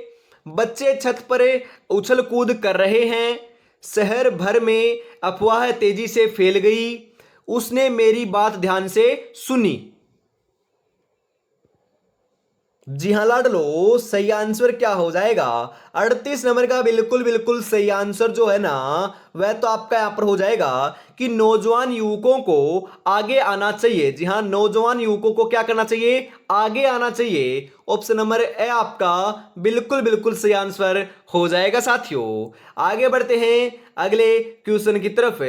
बच्चे छत पर उछल कूद कर रहे हैं, शहर भर में अफवाह तेजी से फैल गई, उसने मेरी बात ध्यान से सुनी। जी हाँ लाडलो, सही आंसर क्या हो जाएगा? 38 नंबर का बिल्कुल बिल्कुल सही आंसर जो है ना वह तो आपका यहां पर हो जाएगा कि नौजवान युवकों को आगे आना चाहिए। जी हाँ, नौजवान युवकों को क्या करना चाहिए? आगे आना चाहिए। ऑप्शन नंबर ए आपका बिल्कुल बिल्कुल सही आंसर हो जाएगा साथियों। आगे बढ़ते हैं अगले क्वेश्चन की तरफ।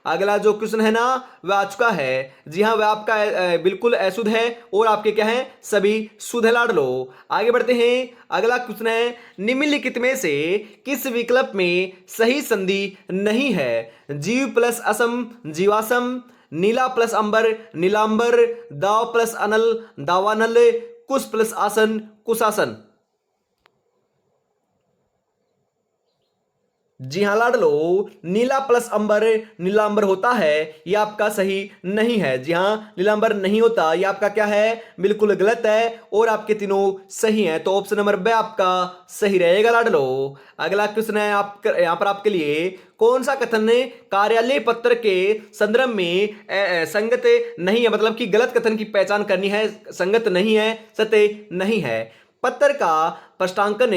अगला जो क्वेश्चन है ना वह आ चुका है। जी हाँ, वह आपका बिल्कुल अशुद्ध है और आपके क्या है? सभी शुद्ध है लाडलो। आगे बढ़ते हैं। अगला क्वेश्चन है, निम्नलिखित में से किस विकल्प में सही संधि नहीं है? जीव प्लस असम जीवासम, नीला प्लस अंबर नीलांबर, दाव प्लस अनल दावानल, कुश प्लस आसन कुशासन। जी हाँ लाडलो, नीला प्लस अंबर नीलांबर होता है, यह आपका सही नहीं है। जी हाँ, नीलांबर नहीं होता, यह आपका क्या है? बिल्कुल गलत है और आपके तीनों सही हैं। तो ऑप्शन नंबर बी आपका सही रहेगा लाडलो। अगला क्वेश्चन है आप यहाँ पर आपके लिए, कौन सा कथन कार्यालय पत्र के संदर्भ में संगत नहीं है? मतलब कि गलत कथन की पहचान करनी है, संगत नहीं है, सत्य नहीं है। पत्र का प्रष्टांकन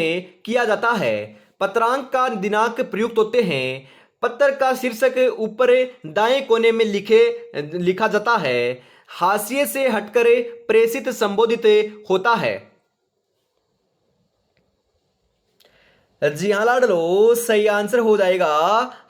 किया जाता है, पत्रांक का दिनांक प्रयुक्त होते हैं, पत्र का शीर्षक ऊपर दाएं कोने में लिखा जाता है, हाशिए से हटकर प्रेषित संबोधित होता है। जी हाँ लाडलो, सही आंसर हो जाएगा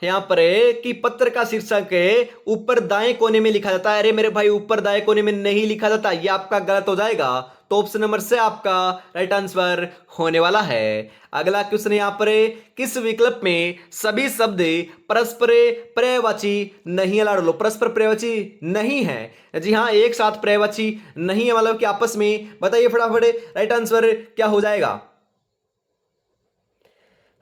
यहाँ पर कि पत्र का शीर्षक ऊपर दाएं कोने में लिखा जाता है। अरे मेरे भाई, ऊपर दाएं कोने में नहीं लिखा जाता, ये आपका गलत हो जाएगा। तो ऑप्शन नंबर से आपका राइट आंसर होने वाला है। अगला क्वेश्चन यहाँ पर, किस विकल्प में सभी शब्द परस्पर पर्यायवाची नहीं है लाडलो? परस्पर पर्यायवाची नहीं है। जी हाँ, एक साथ पर्यायवाची नहीं है, मतलब कि आपस में। बताइए फटाफट, राइट आंसर क्या हो जाएगा?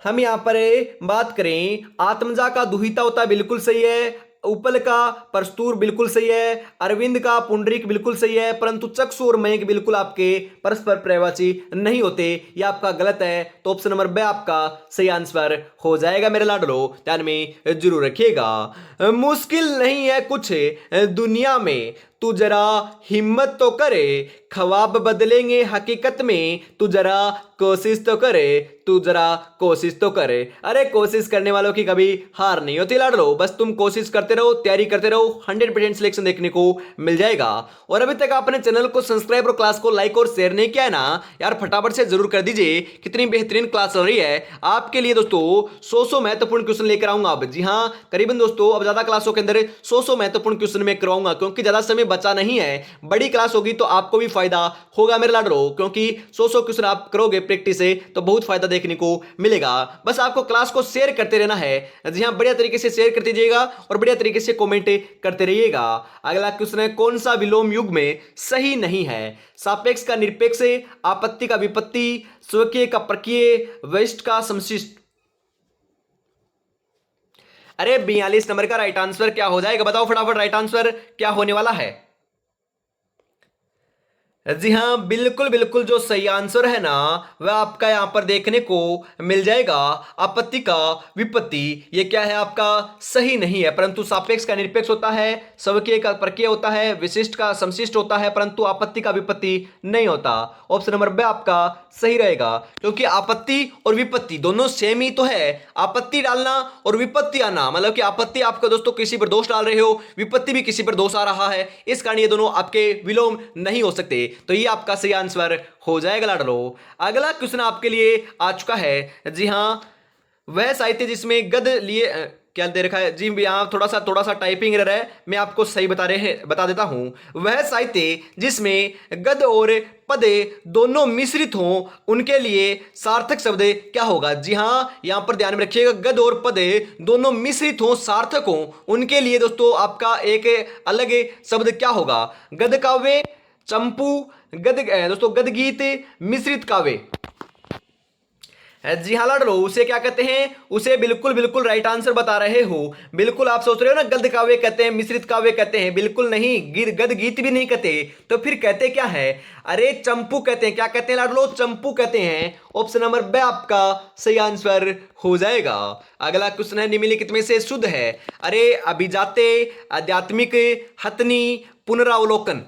हम यहाँ पर बात करें, आत्मजा का दुहिता होता बिल्कुल सही है, उपल का प्रस्तुर बिल्कुल सही है, अरविंद का पुंडरीक बिल्कुल सही है, परंतु चक्षु और मयंक बिल्कुल आपके परस्पर पर्यायवाची नहीं होते, ये आपका गलत है। तो ऑप्शन नंबर बी आपका सही आंसर हो जाएगा मेरे लाडलो, ध्यान में जरूर रखिएगा। मुश्किल नहीं है कुछ दुनिया में तू जरा हिम्मत तो करे, ख्वाब बदलेंगे हकीकत में, तू जरा कोशिश तो करे, तू जरा कोशिश तो करे। अरे कोशिश करने वालों की कभी हार नहीं होती लाडलो, बस तुम कोशिश करते रहो, तैयारी करते रहो, 100% सिलेक्शन देखने को मिल जाएगा। और अभी तक आपने चैनल को सब्सक्राइब और क्लास को लाइक और शेयर नहीं किया है ना यार, फटाफट से जरूर कर दीजिए। कितनी बेहतरीन क्लास चल रही है आपके लिए दोस्तों, 100 महत्वपूर्ण क्वेश्चन लेकर आऊंगा अब। जी हाँ, करीबन दोस्तों अब ज्यादा क्लासों के अंदर 100 महत्वपूर्ण क्वेश्चन में करवाऊंगा, क्योंकि ज्यादा समय बचा नहीं है। बड़ी क्लास होगी तो आपको भी फायदा होगा मेरे लाडलो, क्योंकि 100 क्वेश्चन आप करोगे प्रैक्टिस से तो बहुत फायदा देखने को मिलेगा। बस आपको क्लास को शेयर करते रहना है। जी हाँ, बढ़िया तरीके से शेयर कर दीजिएगा और बढ़िया तरीके से कमेंट करते रहिएगा। अगला क्वेश्चन है, कौन सा विलोम युग में सही नहीं है? सापेक्ष का निरपेक्ष, आपत्ति का विपत्ति, स्वकीय का परकीय, वरिष्ठ का समशिष्ट। अरे 42 नंबर का राइट आंसर क्या हो जाएगा? बताओ फटाफट, राइट आंसर क्या होने वाला है? जी हाँ, बिल्कुल बिल्कुल, जो सही आंसर है ना वह आपका यहां पर देखने को मिल जाएगा, आपत्ति का विपत्ति। ये क्या है आपका? सही नहीं है, परंतु सापेक्ष का निरपेक्ष होता है, स्वकीय का परकीय होता है, विशिष्ट का समशिष्ट होता है, परंतु आपत्ति का विपत्ति नहीं होता। ऑप्शन नंबर बी आपका सही रहेगा, क्योंकि आपत्ति और विपत्ति दोनों सेम ही तो है। आपत्ति डालना और विपत्ति आना, मतलब कि आपत्ति आपका दोस्तों किसी पर दोष डाल रहे हो, विपत्ति भी किसी पर दोष आ रहा है, इस कारण ये दोनों आपके विलोम नहीं हो सकते। तो ये आपका सही आंसर हो जाएगा लाडलो। अगला क्वेश्चन आपके लिए आ चुका है। जी हाँ, वह साहित्य जिसमें गद लिए क्या दे रखा है जी, यहाँ थोड़ा सा टाइपिंग एरर है, मैं आपको सही बता देता हूं। वह साहित्य जिसमें गद और पदे दोनों मिश्रित हों, उनके लिए सार्थक शब्द क्या होगा? जी हाँ, यहां पर ध्यान में रखिएगा, गद और पदे दोनों मिश्रित हों, सार्थक हों, उनके लिए दोस्तों आपका एक अलग शब्द क्या होगा? गद काव्य, चंपू, दोस्तों गद गीत, मिश्रित काव्य। जी हाँ लाडलो, उसे क्या कहते हैं? उसे बिल्कुल बिल्कुल राइट आंसर बता रहे हो। बिल्कुल आप सोच रहे हो ना गद्य काव्य कहते हैं, मिश्रित काव्य कहते हैं, बिल्कुल नहीं, गद गीत भी नहीं कहते, तो फिर कहते क्या है? अरे चंपू कहते हैं। क्या कहते हैं लाडलो? चंपू कहते हैं। ऑप्शन नंबर बी आपका सही आंसर हो जाएगा। अगला क्वेश्चन है, निम्नलिखित में से शुद्ध है? अरे अभिजाते, आध्यात्मिक, हथनी, पुनरावलोकन।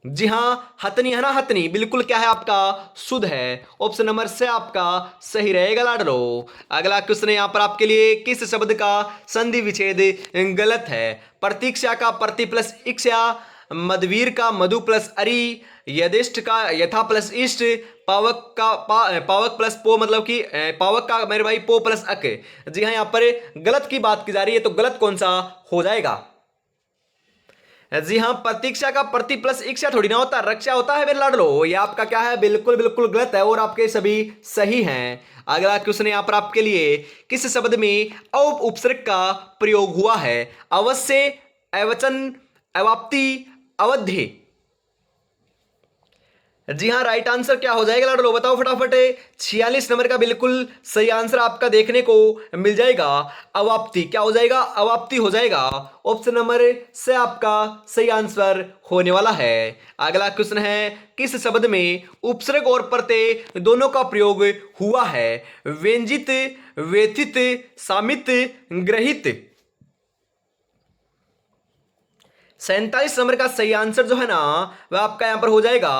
जी हां, हथनी है ना, हथनी बिल्कुल क्या है आपका? शुद्ध है। ऑप्शन नंबर से आपका सही रहेगा लाडलो। अगला क्वेश्चन है यहां पर आपके लिए, किस शब्द का संधि विच्छेद गलत है? प्रतीक्षा का प्रति प्लस इक्षा, मधुवीर का मधु प्लस अरि, यदिष्ट का यथा प्लस इष्ट, पावक का पावक प्लस पो, मतलब कि पावक का मेरे भाई पो प्लस अक। जी हाँ, यहां पर गलत की बात की जा रही है, तो गलत कौन सा हो जाएगा? जी हाँ, प्रतीक्षा का प्रति प्लस इच्छा थोड़ी ना होता, रक्षा होता है मेरे लाडलो। ये आपका क्या है? बिल्कुल बिल्कुल गलत है, और आपके सभी सही हैं। अगला क्वेश्चन यहाँ पर आपके लिए, किस शब्द में औप उपसर्ग का प्रयोग हुआ है? अवश्य, अवचन, अवाप्ति, अवध्य। जी हाँ, राइट आंसर क्या हो जाएगा लाडलो? बताओ फटाफट। 46 नंबर का बिल्कुल सही आंसर आपका देखने को मिल जाएगा, अवाप्ति। क्या हो जाएगा? अवाप्ति हो जाएगा। ऑप्शन नंबर से आपका सही आंसर होने वाला है। अगला क्वेश्चन है, किस शब्द में उपसर्ग और प्रत्यय दोनों का प्रयोग हुआ है? व्यंजित, व्यथित, सामित, ग्रहित। 47 नंबर का सही आंसर जो है ना वह आपका यहां पर हो जाएगा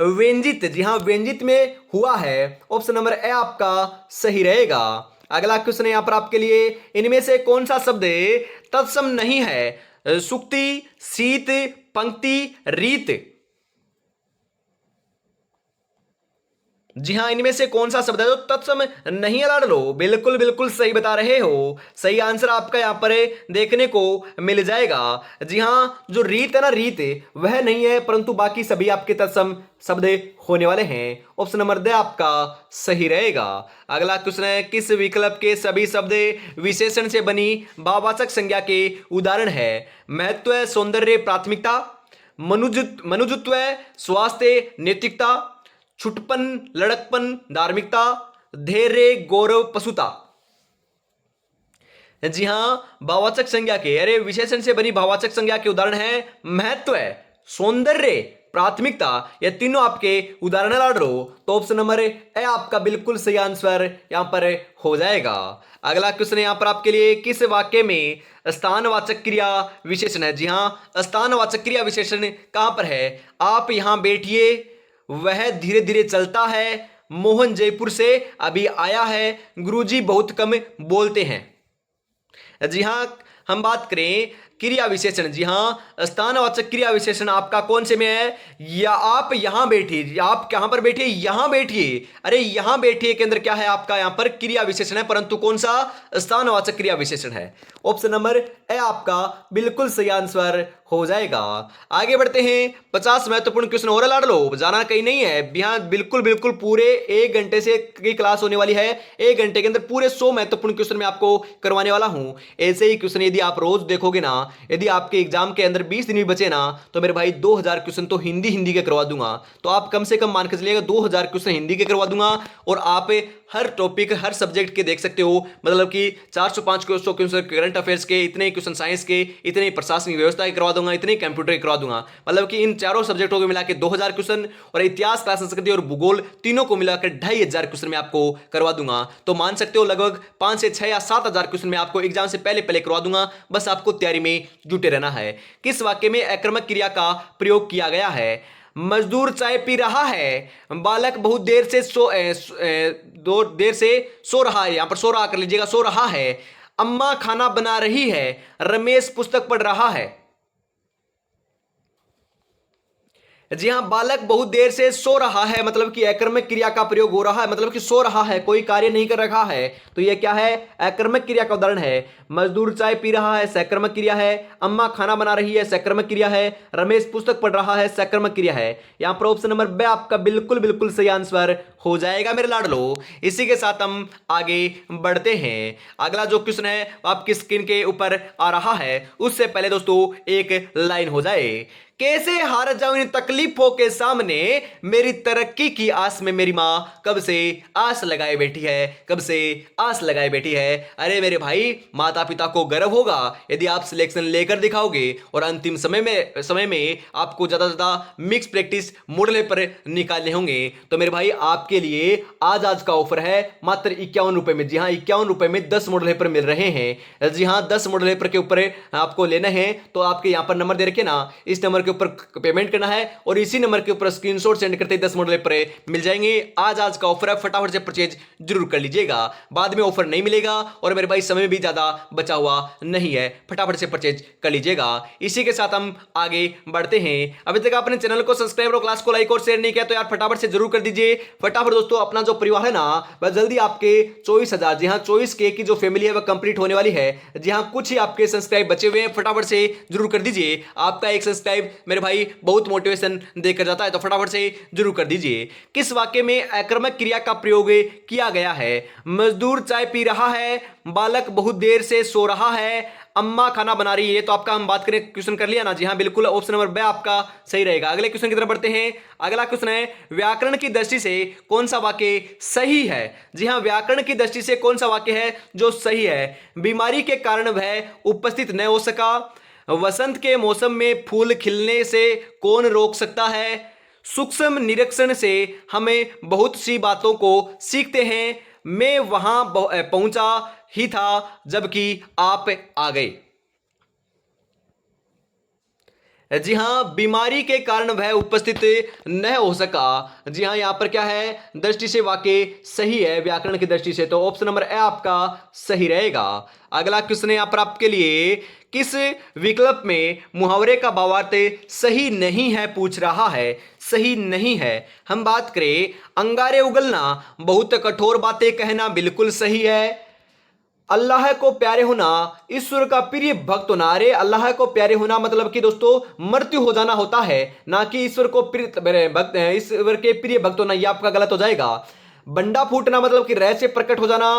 व्यंजित। जी हाँ, व्यंजित में हुआ है। ऑप्शन नंबर ए आपका सही रहेगा। अगला क्वेश्चन है यहां पर आपके लिए, इनमें से कौन सा शब्द तत्सम नहीं है? सुक्ति, शीत, पंक्ति, रीत। जी हाँ, इनमें से कौन सा शब्द है जो तत्सम नहीं है लाडलो? बिल्कुल बिल्कुल सही बता रहे हो। सही आंसर आपका यहाँ पर देखने को मिल जाएगा। जी हाँ, जो रीत है ना, रीत वह नहीं है, परंतु बाकी सभी आपके तत्सम शब्द होने वाले हैं। ऑप्शन नंबर दे आपका सही रहेगा। अगला क्वेश्चन है, किस विकल्प के सभी शब्द विशेषण से बनी भाववाचक संज्ञा के उदाहरण है? महत्व, सौंदर्य, प्राथमिकता, मनुजत्व, स्वास्थ्य, नैतिकता, छुटपन, लड़कपन, धार्मिकता, धैर्य, गौरव, पशुता। जी हाँ, भाववाचक संज्ञा के, अरे विशेषण से बनी भाववाचक संज्ञा के उदाहरण है महत्व, सौंदर्य, प्राथमिकता, ये तीनों आपके उदाहरण लाड़ लो। तो ऑप्शन नंबर ए आपका बिल्कुल सही आंसर यहां पर हो जाएगा। अगला क्वेश्चन यहां पर आपके लिए, किस वाक्य में स्थानवाचक क्रिया विशेषण है? जी हां, स्थानवाचक क्रिया विशेषण कहां पर है? आप यहां बैठिए, वह धीरे धीरे चलता है, मोहन जयपुर से अभी आया है, गुरुजी बहुत कम बोलते हैं। जी हां, हम बात करें क्रिया विशेषण, जी हां, स्थानवाचक क्रिया विशेषण आपका कौन से में है? या आप यहां बैठिए, आप कहां पर बैठिए? यहां बैठिए। अरे यहां बैठिए के अंदर क्या है आपका? यहां पर क्रिया विशेषण है, परंतु कौन सा? स्थानवाचक क्रिया विशेषण है। ऑप्शन नंबर ए आपका बिल्कुल सही आंसर हो जाएगा। आगे बढ़ते हैं, 50 महत्वपूर्ण क्वेश्चन और लाड़ लो, जाना कहीं नहीं है। यहां बिल्कुल बिल्कुल पूरे 1 घंटे से की क्लास होने वाली है। 1 घंटे के अंदर पूरे 100 महत्वपूर्ण क्वेश्चन मैं आपको करवाने वाला हूं। ऐसे ही क्वेश्चन यदि आप रोज देखोगे ना, यदि आपके एग्जाम के अंदर 20 दिन भी बचे ना, तो मेरे भाई 2000 क्वेश्चन तो हिंदी के करवा दूंगा। तो आप कम से कम मान के चलिएगा 2000 क्वेश्चन हिंदी के करवा दूंगा, और आप हर टॉपिक हर सब्जेक्ट के देख सकते हो। मतलब कि 405 क्वेश्चन करंट अफेयर्स के, इतने क्वेश्चन साइंस के, इतने प्रशासनिक व्यवस्था के करवा दूंगा, इतने कंप्यूटर के करवा दूंगा। मतलब कि इन चारों सब्जेक्टों को मिला के 2000 क्वेश्चन, और इतिहास, क्लास संस्कृति और भूगोल तीनों को मिलाकर 2500 क्वेश्चन मैं आपको करवा दूंगा। तो मान सकते हो लगभग 5 से 6 या 7000 क्वेश्चन मैं आपको एग्जाम से पहले पहले करवा दूंगा। बस आपको तैयारी में जुटे रहना है। किस वाक्य में आक्रामक क्रिया का प्रयोग किया गया है? मजदूर चाय पी रहा है, बालक बहुत देर से सो रहा है। यहां पर सो रहा कर लीजिएगा, सो रहा है। अम्मा खाना बना रही है, रमेश पुस्तक पढ़ रहा है। जी हां, बालक बहुत देर से सो रहा है, मतलब कि आक्रामक क्रिया का प्रयोग हो रहा है, मतलब कि सो रहा है, कोई कार्य नहीं कर रहा है। तो यह क्या है? आक्रामक क्रिया का उदाहरण है। मजदूर चाय पी रहा है, सक्रमक क्रिया है। अम्मा खाना बना रही है, सक्रमक क्रिया है। रमेश पुस्तक पढ़ रहा है, सक्रमक क्रिया है। यहां पर ऑप्शन नंबर बी आपका बिल्कुल बिल्कुल सही आंसर हो जाएगा मेरे लाडलो। इसी के साथ हम आगे बढ़ते हैं। अगला जो क्वेश्चन है आपकी स्क्रीन के ऊपर आ रहा है, उससे पहले दोस्तों एक लाइन हो जाए। कैसे हार जाऊं इन तकलीफों के सामने, मेरी तरक्की की आस में मेरी मां कब से आस लगाए बैठी है, कब से आस लगाए बैठी है। अरे मेरे भाई, माता पिता को गर्व होगा यदि आप सिलेक्शन लेकर दिखाओगे, और अंतिम समय में आपको ज्यादा से ज्यादा मिक्स प्रैक्टिस मॉडल पर निकालने होंगे। तो मेरे भाई आपके लिए आज का ऑफर है मात्र 51 रुपए में। जी हाँ, 51 रुपए में 10 मॉडल पेपर मिल रहे हैं। जी हाँ, 10 मॉडल पेपर के ऊपर आपको लेना है, तो आपके यहाँ पर नंबर दे रखे ना, इस नंबर के ऊपर पेमेंट करना है, और इसी नंबर के ऊपर स्क्रीनशॉट सेंड करते ही 10 मॉडल पेपर मिल जाएंगे। आज का ऑफर है, फटाफट से परचेज जरूर कर लीजिएगा, बाद में ऑफर नहीं मिलेगा। और मेरे भाई समय भी ज्यादा बचा हुआ नहीं है, फटाफट से परचेज कर लीजिएगा। इसी के साथ हम आगे बढ़ते हैं। अभी तक आपने चैनल को सब्सक्राइब और क्लास को लाइक और शेयर नहीं किया तो यार फटाफट से जरूर कर दीजिए। फटाफट दोस्तों, अपना जो परिवार है ना, वह जल्दी आपके 24,000, जी हाँ 24K की जो फैमिली है वह कंप्लीट होने वाली है। जी हाँ, कुछ ही आपके सब्सक्राइब बचे हुए हैं, फटाफट से जरूर कर दीजिए। आपका एक सब्सक्राइब मेरे भाई बहुत मोटिवेशन देकर जाता है, तो फटाफट से जरूर कर दीजिए। किस वाक्य में आक्रामक क्रिया का प्रयोग किया गया है? मजदूर चाय पी रहा है, बालक बहुत देर से सो रहा है, अम्मा खाना बना रही है। तो आपका हम बात करें, क्वेश्चन कर लिया ना? जी हाँ बिल्कुल, ऑप्शन नंबर बी आपका सही रहेगा। अगले क्वेश्चन की तरफ बढ़ते हैं। अगला क्वेश्चन है, व्याकरण की दृष्टि से कौन सा वाक्य सही है? जी हाँ, व्याकरण की दृष्टि से कौन सा वाक्य है जो सही है? बीमारी के कारण वह उपस्थित न हो सका, वसंत के मौसम में फूल खिलने से कौन रोक सकता है, सूक्ष्म निरीक्षण से हमें बहुत सी बातों को सीखते हैं, मैं वहां पहुंचा ही था जबकि आप आ गए। जी हाँ, बीमारी के कारण वह उपस्थित न हो सका। जी हाँ, यहां पर क्या है? दृष्टि से वाक्य सही है व्याकरण की दृष्टि से, तो ऑप्शन नंबर ए आपका सही रहेगा। अगला क्वेश्चन यहां पर आपके लिए, किस विकल्प में मुहावरे का भावार्थ सही नहीं है पूछ रहा है? सही नहीं है। हम बात करें, अंगारे उगलना, बहुत कठोर बातें कहना, बिल्कुल सही है। अल्लाह को प्यारे होना, ईश्वर का प्रिय भक्त होना। अरे अल्लाह को प्यारे होना मतलब कि दोस्तों मृत्यु हो जाना होता है, ना कि ईश्वर को प्रिय भक्त, ईश्वर के प्रिय भक्त होना, यह आपका गलत हो जाएगा। बंडा फूटना मतलब कि रहस्य प्रकट हो जाना।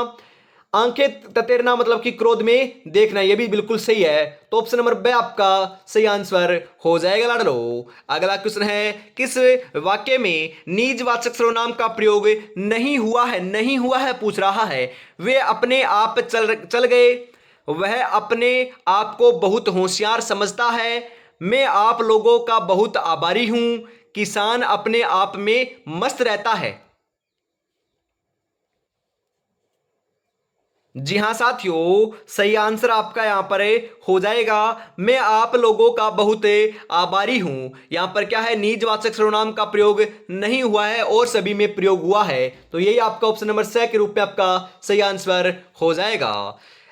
आंखें ततेरना मतलब कि क्रोध में देखना, यह भी बिल्कुल सही है। तो ऑप्शन नंबर बी आपका सही आंसर हो जाएगा लाडलो। अगला क्वेश्चन है, किस वाक्य में निजवाचक सर्वनाम का प्रयोग नहीं हुआ है? नहीं हुआ है पूछ रहा है। वे अपने आप चल गए, वह अपने आप को बहुत होशियार समझता है, मैं आप लोगों का बहुत आभारी हूं, किसान अपने आप में मस्त रहता है। जी हां साथियों, सही आंसर आपका यहां पर हो जाएगा मैं आप लोगों का बहुत आभारी हूं। यहां पर क्या है, निजवाचक सर्वनाम का प्रयोग नहीं हुआ है और सभी में प्रयोग हुआ है, तो यही आपका ऑप्शन नंबर सी के रूप में आपका सही आंसर हो जाएगा।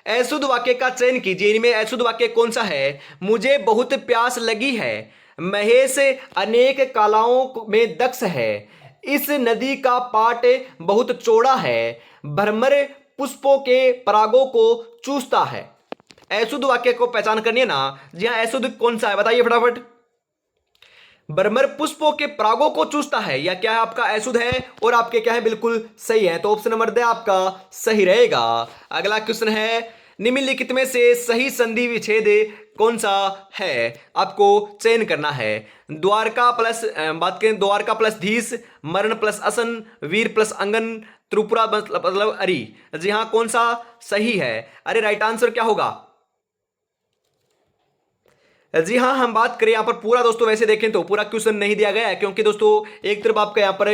अशुद्ध वाक्य का चयन कीजिए, इनमें अशुद्ध वाक्य कौन सा है। मुझे बहुत प्यास लगी है, महेश अनेक कलाओं में दक्ष है, इस नदी का पाट बहुत चौड़ा है, भ्रमर पुष्पों के परागों को चूसता है। अशुद्ध वाक्य को पहचान करनी है ना। जी हाँ, अशुद्ध कौन सा है बताइए फटाफट। भ्रमर पुष्पों के परागों को चूसता है, या क्या है आपका अशुद्ध है और आपके क्या है बिल्कुल सही है, तो ऑप्शन नंबर द आपका सही रहेगा। अगला क्वेश्चन है, निम्नलिखित में से सही संधि विच्छेद कौन सा है, आपको चयन करना है। द्वारका प्लस बात करें द्वारका प्लस धीस, मरण प्लस असन, वीर प्लस अंगन, त्रिपुरा मतलब अरी। जी हाँ, कौन सा सही है। अरे राइट आंसर क्या होगा। जी हाँ, हम बात करें यहाँ पर पूरा दोस्तों, वैसे देखें तो पूरा क्वेश्चन नहीं दिया गया है, क्योंकि दोस्तों एक तरफ आपका यहाँ पर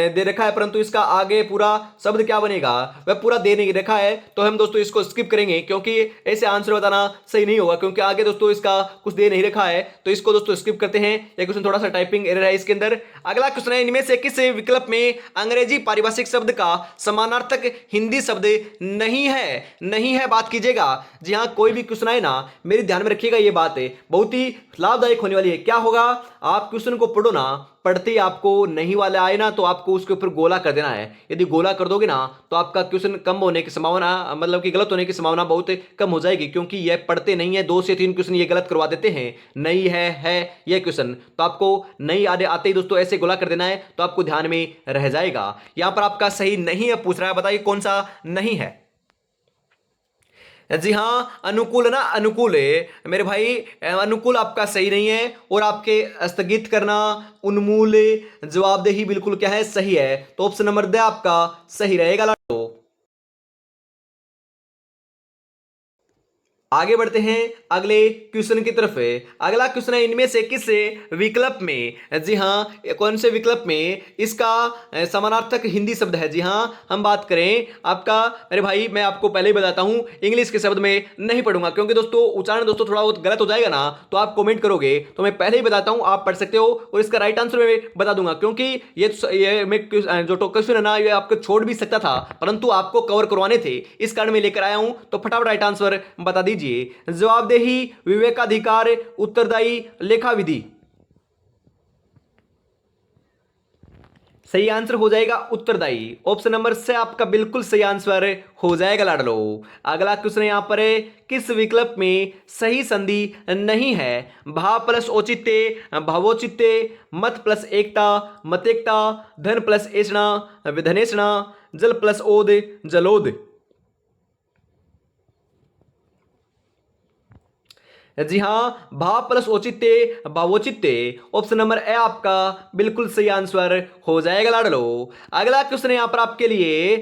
दे रखा है, परंतु इसका आगे पूरा शब्द क्या बनेगा वह पूरा दे नहीं रखा है, तो हम दोस्तों इसको स्किप करेंगे, क्योंकि ऐसे आंसर बताना सही नहीं होगा, क्योंकि आगे दोस्तों इसका कुछ दे नहीं रखा है, तो इसको दोस्तों स्किप करते हैं। यह क्वेश्चन थोड़ा सा टाइपिंग एरर है इसके अंदर। अगला क्वेश्चन है, इनमें से किस विकल्प में अंग्रेजी पारिभाषिक शब्द का समानार्थक हिंदी शब्द नहीं है। नहीं है बात कीजिएगा। जी हाँ, कोई भी क्वेश्चन आए ना, मेरे ध्यान में रखिएगा, ये बात है बहुत ही लाभदायक होने वाली है। क्या होगा, आप क्वेश्चन को पढ़ो ना, पढ़ते ही आपको नहीं वाला आए ना, तो आपको उसके ऊपर गोला कर देना है। यदि गोला कर दोगे ना, तो आपका क्वेश्चन कम होने की संभावना, मतलब कि गलत होने की संभावना बहुत कम हो जाएगी, क्योंकि यह पढ़ते नहीं है। 2 से 3 क्वेश्चन ये गलत करवा देते हैं। नहीं है यह क्वेश्चन, तो आपको नहीं आते ही दोस्तों ऐसे गोला कर देना है, तो आपको ध्यान में रह जाएगा। यहां पर आपका सही नहीं है पूछ रहा है, बताइए कौन सा नहीं है। जी हाँ, अनुकूल ना, अनुकूल है मेरे भाई, अनुकूल आपका सही नहीं है, और आपके स्थगित करना, उन्मूल, जवाबदेही बिल्कुल क्या है सही है, तो ऑप्शन नंबर द आपका सही रहेगा लाडो। आगे बढ़ते हैं अगले क्वेश्चन की तरफ। अगला क्वेश्चन है, इनमें से किस विकल्प में, जी हाँ कौन से विकल्प में इसका समानार्थक हिंदी शब्द है। जी हाँ, हम बात करें आपका मेरे भाई, मैं आपको पहले ही बताता हूं, इंग्लिश के शब्द में नहीं पढ़ूंगा, क्योंकि दोस्तों उच्चारण दोस्तों थोड़ा बहुत गलत हो जाएगा ना, तो आप कमेंट करोगे, तो मैं पहले ही बताता हूं, आप पढ़ सकते हो, और इसका राइट आंसर मैं बता दूंगा, क्योंकि ये मैं जो क्वेश्चन है ना, ये आपको छोड़ भी सकता था, परंतु आपको कवर करवाने थे, इस कारण मैं लेकर आया हूं, तो फटाफट राइट आंसर बता दीजिए। जवाबदेही, विवेकाधिकार, उत्तरदायी, लेखा विधि। सही आंसर हो जाएगा उत्तरदायी। ऑप्शन नंबर से आपका बिल्कुल सही आंसर हो जाएगा लाडलो। अगला क्वेश्चन यहां पर है, किस विकल्प में सही संधि नहीं है। भाव प्लस औचित्य, भावोचित्य, मत प्लस एकता, मतेकता, धन प्लस ऐषणा, विधनेषणा, जल प्लस ओद, जलोद। जी हाँ, भाव प्लस औचित्य, भावोचित्य, ऑप्शन नंबर ए आपका बिल्कुल सही आंसर हो जाएगा लाडलो। अगला क्वेश्चन यहां पर आपके लिए,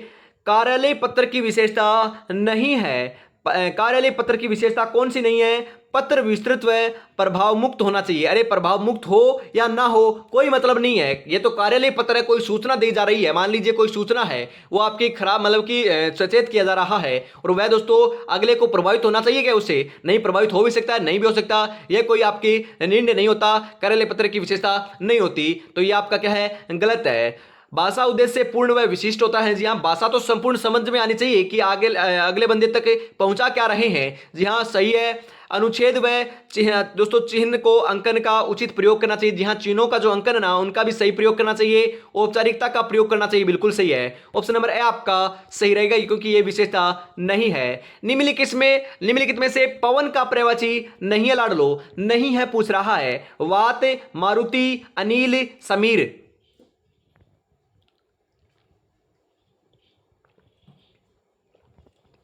कार्यालय पत्र की विशेषता नहीं है। कार्यालय पत्र की विशेषता कौन सी नहीं है। पत्र विस्तृत व प्रभाव मुक्त होना चाहिए। अरे प्रभाव मुक्त हो या ना हो कोई मतलब नहीं है, ये तो कार्यालय पत्र है, कोई सूचना दी जा रही है, मान लीजिए कोई सूचना है, वो आपकी खराब मतलब कि सचेत किया जा रहा है, और वह दोस्तों अगले को प्रभावित होना चाहिए क्या उससे, नहीं प्रभावित हो भी सकता है, नहीं भी हो सकता, यह कोई आपकी निर्णय नहीं होता, कार्यालय पत्र की विशेषता नहीं होती, तो ये आपका क्या है गलत है। भाषा उद्देश्य पूर्ण व विशिष्ट होता है। जी हाँ, भाषा तो संपूर्ण समझ में आनी चाहिए कि आगे अगले बंदे तक पहुंचा क्या रहे हैं। जी हाँ, सही है। अनुच्छेद व चिन्ह, दोस्तों चिन्ह को अंकन का उचित प्रयोग करना चाहिए। जी हाँ, चिन्हों का जो अंकन है ना, उनका भी सही प्रयोग करना चाहिए। औपचारिकता का प्रयोग करना चाहिए, बिल्कुल सही है। ऑप्शन नंबर ए आपका सही रहेगा, क्योंकि ये विशेषता नहीं है। निम्नलिखित में से पवन का पर्यायवाची नहीं है लाडलो, नहीं है पूछ रहा है। वात, मारुति, अनिल, समीर।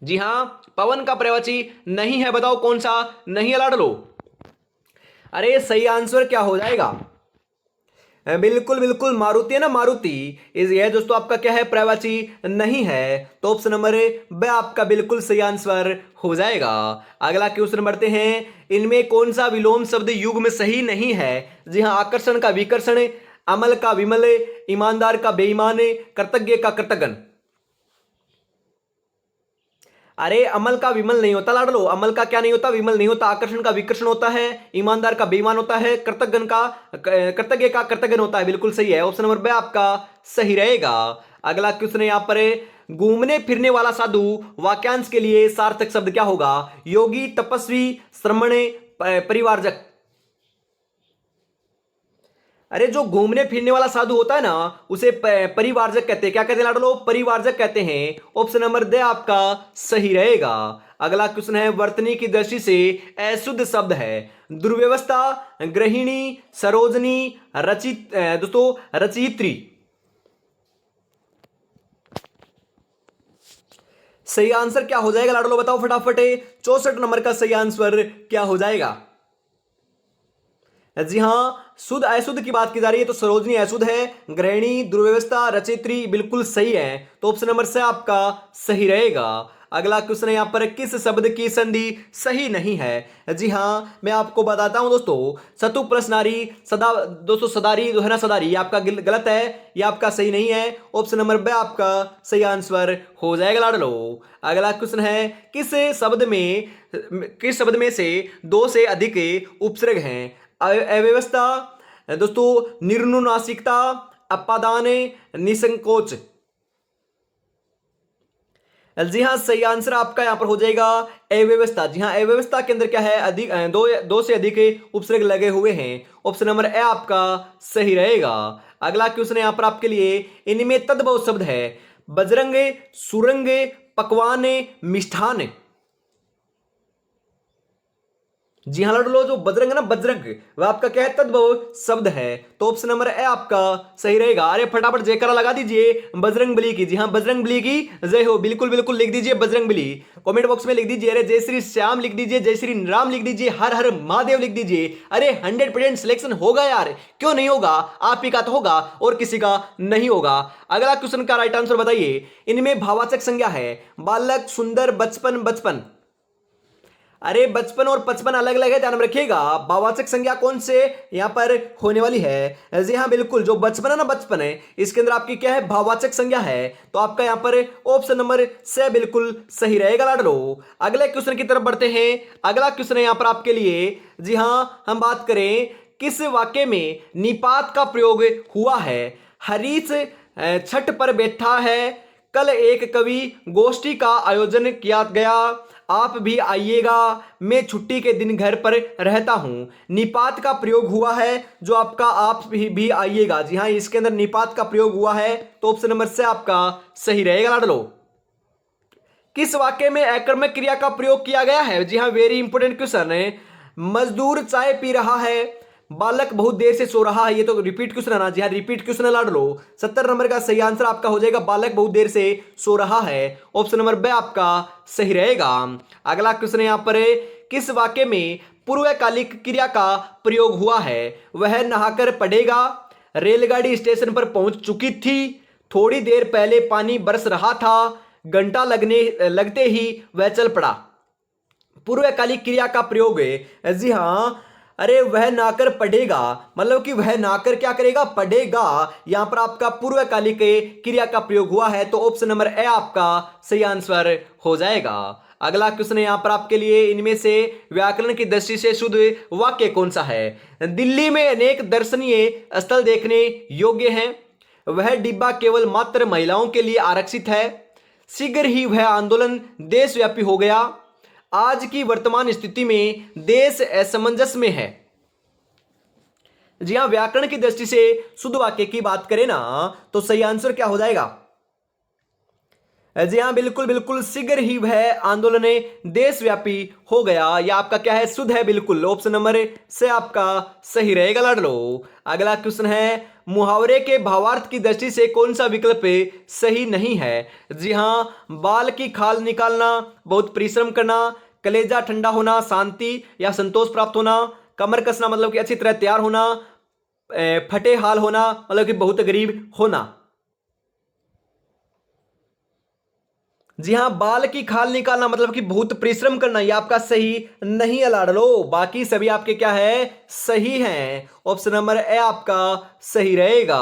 जी हां, पवन का पर्यायवाची नहीं है, बताओ कौन सा नहीं है लाडलो। अरे सही आंसर क्या हो जाएगा। बिल्कुल बिल्कुल मारुति है ना, मारुति इस यह दोस्तों आपका क्या है पर्यायवाची नहीं है, तो ऑप्शन नंबर ब आपका बिल्कुल सही आंसर हो जाएगा। अगला क्वेश्चन बढ़ते हैं, इनमें कौन सा विलोम शब्द युग में सही नहीं है। जी हाँ, आकर्षण का विकर्षण, अमल का विमल, ईमानदार का बेईमान, कृतज्ञ का कृतघ्न। अरे अमल का विमल नहीं होता लाडलो, अमल का क्या नहीं होता, विमल नहीं होता, आकर्षण का विकर्षण होता है, ईमानदार का बेईमान होता है, कृतज्ञ का कृतज्ञ होता है। बिल्कुल सही है, ऑप्शन नंबर बी आपका सही रहेगा। अगला क्वेश्चन है यहां पर, घूमने फिरने वाला साधु वाक्यांश के लिए सार्थक शब्द क्या होगा? योगी, तपस्वी, श्रमण, परिवारजक। अरे जो घूमने फिरने वाला साधु होता है ना, उसे परिवारजक कहते हैं। क्या कहते हैं लाडलो? परिवारजक कहते हैं। ऑप्शन नंबर दे आपका सही रहेगा। अगला क्वेश्चन है, वर्तनी की दृष्टि से अशुद्ध शब्द है। दुर्व्यवस्था, गृहिणी, सरोजनी, दोस्तों रचित्री। सही आंसर क्या हो जाएगा लाडलो? बताओ फटाफट। 64 नंबर का सही आंसर क्या हो जाएगा? जी हां, शुद्ध अशुद्ध की बात की जा रही है तो सरोजनी अशुद्ध है, गृहिणी, दुर्व्यवस्था, रचयित्री बिल्कुल सही है। तो ऑप्शन नंबर से आपका सही रहेगा। अगला क्वेश्चन है यहां पर, किस शब्द की संधि सही नहीं है? जी हां, मैं आपको बताता हूं दोस्तों, सतु प्लस नारी, सदा, दोस्तों सदारी जो है ना, सदारी, ये आपका गलत है, ये आपका सही नहीं है। ऑप्शन नंबर बी आपका सही आंसर हो जाएगा लाडलो। अगला क्वेश्चन है, किस शब्द में से दो से अधिक उपसर्ग हैं? अव्यवस्था, दोस्तों निर्नुनासिकता, अपादान, निसंकोच। जी हाँ, सही आंसर आपका यहां पर हो जाएगा अव्यवस्था। जी हाँ, अव्यवस्था के अंदर क्या है? अधिक दो से अधिक उपसर्ग लगे हुए हैं। ऑप्शन नंबर ए आपका सही रहेगा। अगला क्वेश्चन यहां पर आपके लिए, इनमें तद्भव शब्द है। बजरंग, सुरंग, पकवान, मिष्ठान। जी हाँ लाडलो, जो बजरंग है ना, बजरंग, वह आपका क्या है? तद्भव शब्द है। तो ऑप्शन नंबर ए आपका सही रहेगा। अरे फटाफट जयकारा लगा दीजिए बजरंग बली की। जी हाँ, बजरंग बली की जय हो। बिल्कुल बिल्कुल लिख दीजिए बजरंग बली। कमेंट बॉक्स में लिख दीजिए, अरे जय श्री श्याम लिख दीजिए, जय श्री राम लिख दीजिए, हर हर महादेव लिख दीजिए। अरे 100% सिलेक्शन होगा यार, क्यों नहीं होगा? आप ही का तो होगा और किसी का नहीं होगा। अगला क्वेश्चन का राइट आंसर बताइए, इनमें भावाचक संज्ञा है। बालक, सुंदर, बचपन, बचपन। अरे बचपन और पचपन अलग अलग है, ध्यान में रखिएगा। भावाचक संज्ञा कौन से यहां पर होने वाली है? जी हाँ बिल्कुल, जो बचपन है ना, बचपन है, इसके अंदर आपकी क्या है? भावाचक संज्ञा है। तो आपका यहां पर ऑप्शन नंबर से बिल्कुल सही रहेगा लाडलो। अगले क्वेश्चन की तरफ बढ़ते हैं। अगला क्वेश्चन है यहां पर आपके लिए। जी हाँ, हम बात करें, किस वाक्य में निपात का प्रयोग हुआ है? हरीश छठ पर बैठा है, कल एक कवि गोष्ठी का आयोजन किया गया, आप भी आइएगा, मैं छुट्टी के दिन घर पर रहता हूं। निपात का प्रयोग हुआ है, जो आपका आप भी आइएगा। जी हाँ, इसके अंदर निपात का प्रयोग हुआ है। तो ऑप्शन नंबर से आपका सही रहेगा लाडलो। किस वाक्य में अकर्मक क्रिया का प्रयोग किया गया है? जी हाँ, वेरी इंपोर्टेंट क्वेश्चन है। मजदूर चाय पी रहा है, बालक बहुत देर से सो रहा है। ये तो रिपीट क्वेश्चन है ना? जी हाँ, रिपीट क्वेश्चन है लाडलो। 70 नंबर का सही आंसर आपका हो जाएगा, बालक बहुत देर से सो रहा है। ऑप्शन नंबर बी आपका सही रहेगा। अगला क्वेश्चन यहां पर है, किस वाक्य में पूर्वकालिक क्रिया का प्रयोग हुआ है? वह नहाकर पढ़ेगा, रेलगाड़ी स्टेशन पर पहुंच चुकी थी, थोड़ी देर पहले पानी बरस रहा था, घंटा लगते ही वह चल पड़ा। पूर्वकालिक क्रिया का प्रयोग है। जी हाँ, अरे वह नाकर पढ़ेगा, मतलब कि वह नाकर क्या करेगा? पढ़ेगा। यहां पर आपका पूर्वकालिक क्रिया का प्रयोग हुआ है। तो ऑप्शन नंबर ए आपका सही आंसर हो जाएगा। अगला क्वेश्चन है यहां पर आपके लिए, इनमें से व्याकरण की दृष्टि से शुद्ध वाक्य कौन सा है? दिल्ली में अनेक दर्शनीय स्थल देखने योग्य हैं, वह डिब्बा केवल मात्र महिलाओं के लिए आरक्षित है, शीघ्र ही वह आंदोलन देशव्यापी हो गया, आज की वर्तमान स्थिति में देश असमंजस में है। जी हां, व्याकरण की दृष्टि से शुद्ध वाक्य की बात करें ना, तो सही आंसर क्या हो जाएगा? जी हाँ, बिल्कुल बिल्कुल, शीघ्र ही वह आंदोलन देशव्यापी हो गया। यह आपका क्या है? शुद्ध है बिल्कुल। ऑप्शन नंबर से आपका सही रहेगा लाडलो। अगला क्वेश्चन है, मुहावरे के भावार्थ की दृष्टि से कौन सा विकल्प सही नहीं है? जी हाँ, बाल की खाल निकालना, बहुत परिश्रम करना, कलेजा ठंडा होना, शांति या संतोष प्राप्त होना, कमर कसना मतलब कि अच्छी तरह तैयार होना, फटे हाल होना मतलब कि बहुत गरीब होना। जी हाँ, बाल की खाल निकालना मतलब कि बहुत परिश्रम करना, ये आपका सही नहीं है लाडलो। बाकी सभी आपके क्या है, सही हैं। ऑप्शन नंबर ए आपका सही रहेगा।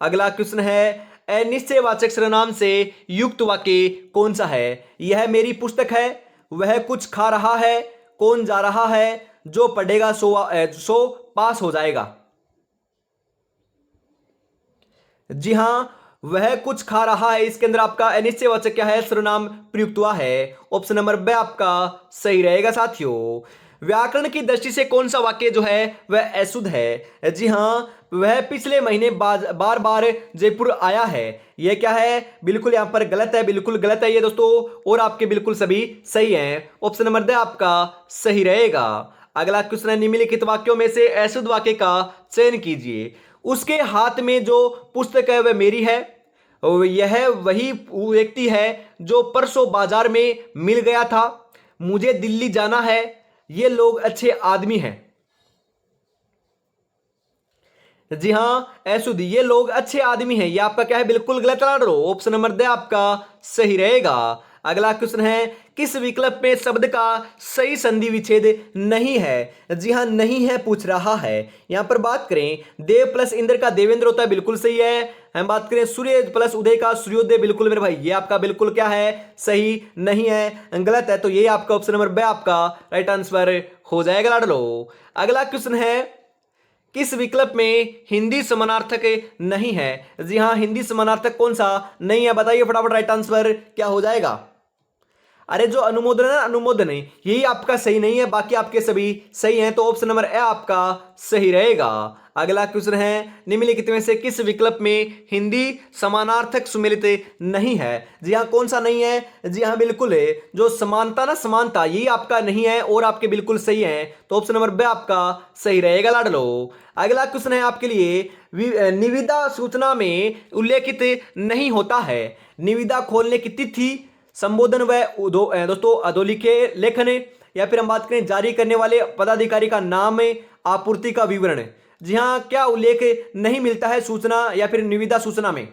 अगला क्वेश्चन है, निश्चयवाचक सर्वनाम से युक्त वाक्य कौन सा है? यह मेरी पुस्तक है, वह कुछ खा रहा है, कौन जा रहा है, जो पढ़ेगा सो पास हो जाएगा। जी हाँ, वह कुछ खा रहा है, इसके अंदर आपका अनिश्चयवाचक क्या है, सर्वनाम प्रयुक्त हुआ है। ऑप्शन नंबर बी आपका सही रहेगा साथियों। व्याकरण की दृष्टि से कौन सा वाक्य जो है वह अशुद्ध है? जी हाँ, वह पिछले महीने बार बार जयपुर आया है, यह क्या है, बिल्कुल यहां पर गलत है, बिल्कुल गलत है ये दोस्तों, और आपके बिल्कुल सभी सही हैं। ऑप्शन नंबर द आपका सही रहेगा। अगला क्वेश्चन है, निम्नलिखित वाक्यों में से अशुद्ध वाक्य का चयन कीजिए। उसके हाथ में जो पुस्तक है वह मेरी है, यह वही व्यक्ति है जो परसों बाजार में मिल गया था, मुझे दिल्ली जाना है, ये लोग अच्छे आदमी हैं। जी हाँ, ऐसुद, ये लोग अच्छे आदमी हैं, ये आपका क्या है, बिल्कुल गलत ला रहे हो। ऑप्शन नंबर दे आपका सही रहेगा। अगला क्वेश्चन है, किस विकल्प में शब्द का सही संधि विच्छेद नहीं है? जी हाँ, नहीं है पूछ रहा है। यहां पर बात करें देव प्लस इंद्र का देवेंद्र होता है, बिल्कुल सही है। हम बात करें सूर्य प्लस उदय का सूर्योदय, बिल्कुल मेरे भाई ये आपका बिल्कुल क्या है, सही नहीं है, गलत है। तो ये आपका ऑप्शन नंबर बी आपका राइट आंसर हो जाएगा लाडलो। अगला क्वेश्चन है, किस विकल्प में हिंदी समानार्थक नहीं है? जी हां, हिंदी समानार्थक कौन सा नहीं है, बताइए फटाफट, राइट आंसर क्या हो जाएगा? अरे जो अनुमोदन है ना, अनुमोदन है, यही आपका सही नहीं है, बाकी आपके सभी सही हैं। तो ऑप्शन नंबर ए आपका सही रहेगा। अगला क्वेश्चन है, निम्नलिखित में से किस विकल्प में हिंदी समानार्थक सुमेलित नहीं है? जी हाँ, कौन सा नहीं है? जी हाँ, बिल्कुल है, जो समानता ना, समानता, यही आपका नहीं है, और आपके बिल्कुल सही है। तो ऑप्शन नंबर बी आपका सही रहेगा लाडलो। अगला क्वेश्चन है आपके लिए, निविदा सूचना में उल्लेखित नहीं होता है, निविदा खोलने की तिथि, संबोधन व दोस्तों अधोलिखे लेखन, या फिर हम बात करें जारी करने वाले पदाधिकारी का नाम, आपूर्ति का विवरण। जी हाँ, क्या उल्लेख नहीं मिलता है सूचना या फिर निविदा सूचना में?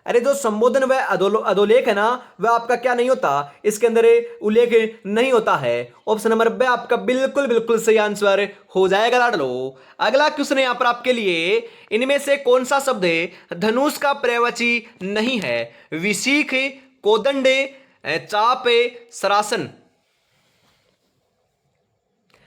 अरे जो संबोधन व अधोलेख है ना, वह आपका क्या नहीं होता, इसके अंदर उल्लेख नहीं होता है। ऑप्शन नंबर बी आपका बिल्कुल बिल्कुल सही आंसर हो जाएगा लाडलो। अगला क्वेश्चन है यहां पर आपके लिए, इनमें से कौन सा शब्द धनुष का पर्यायवाची नहीं है? विशीख, कोदंड, चाप, सरासन।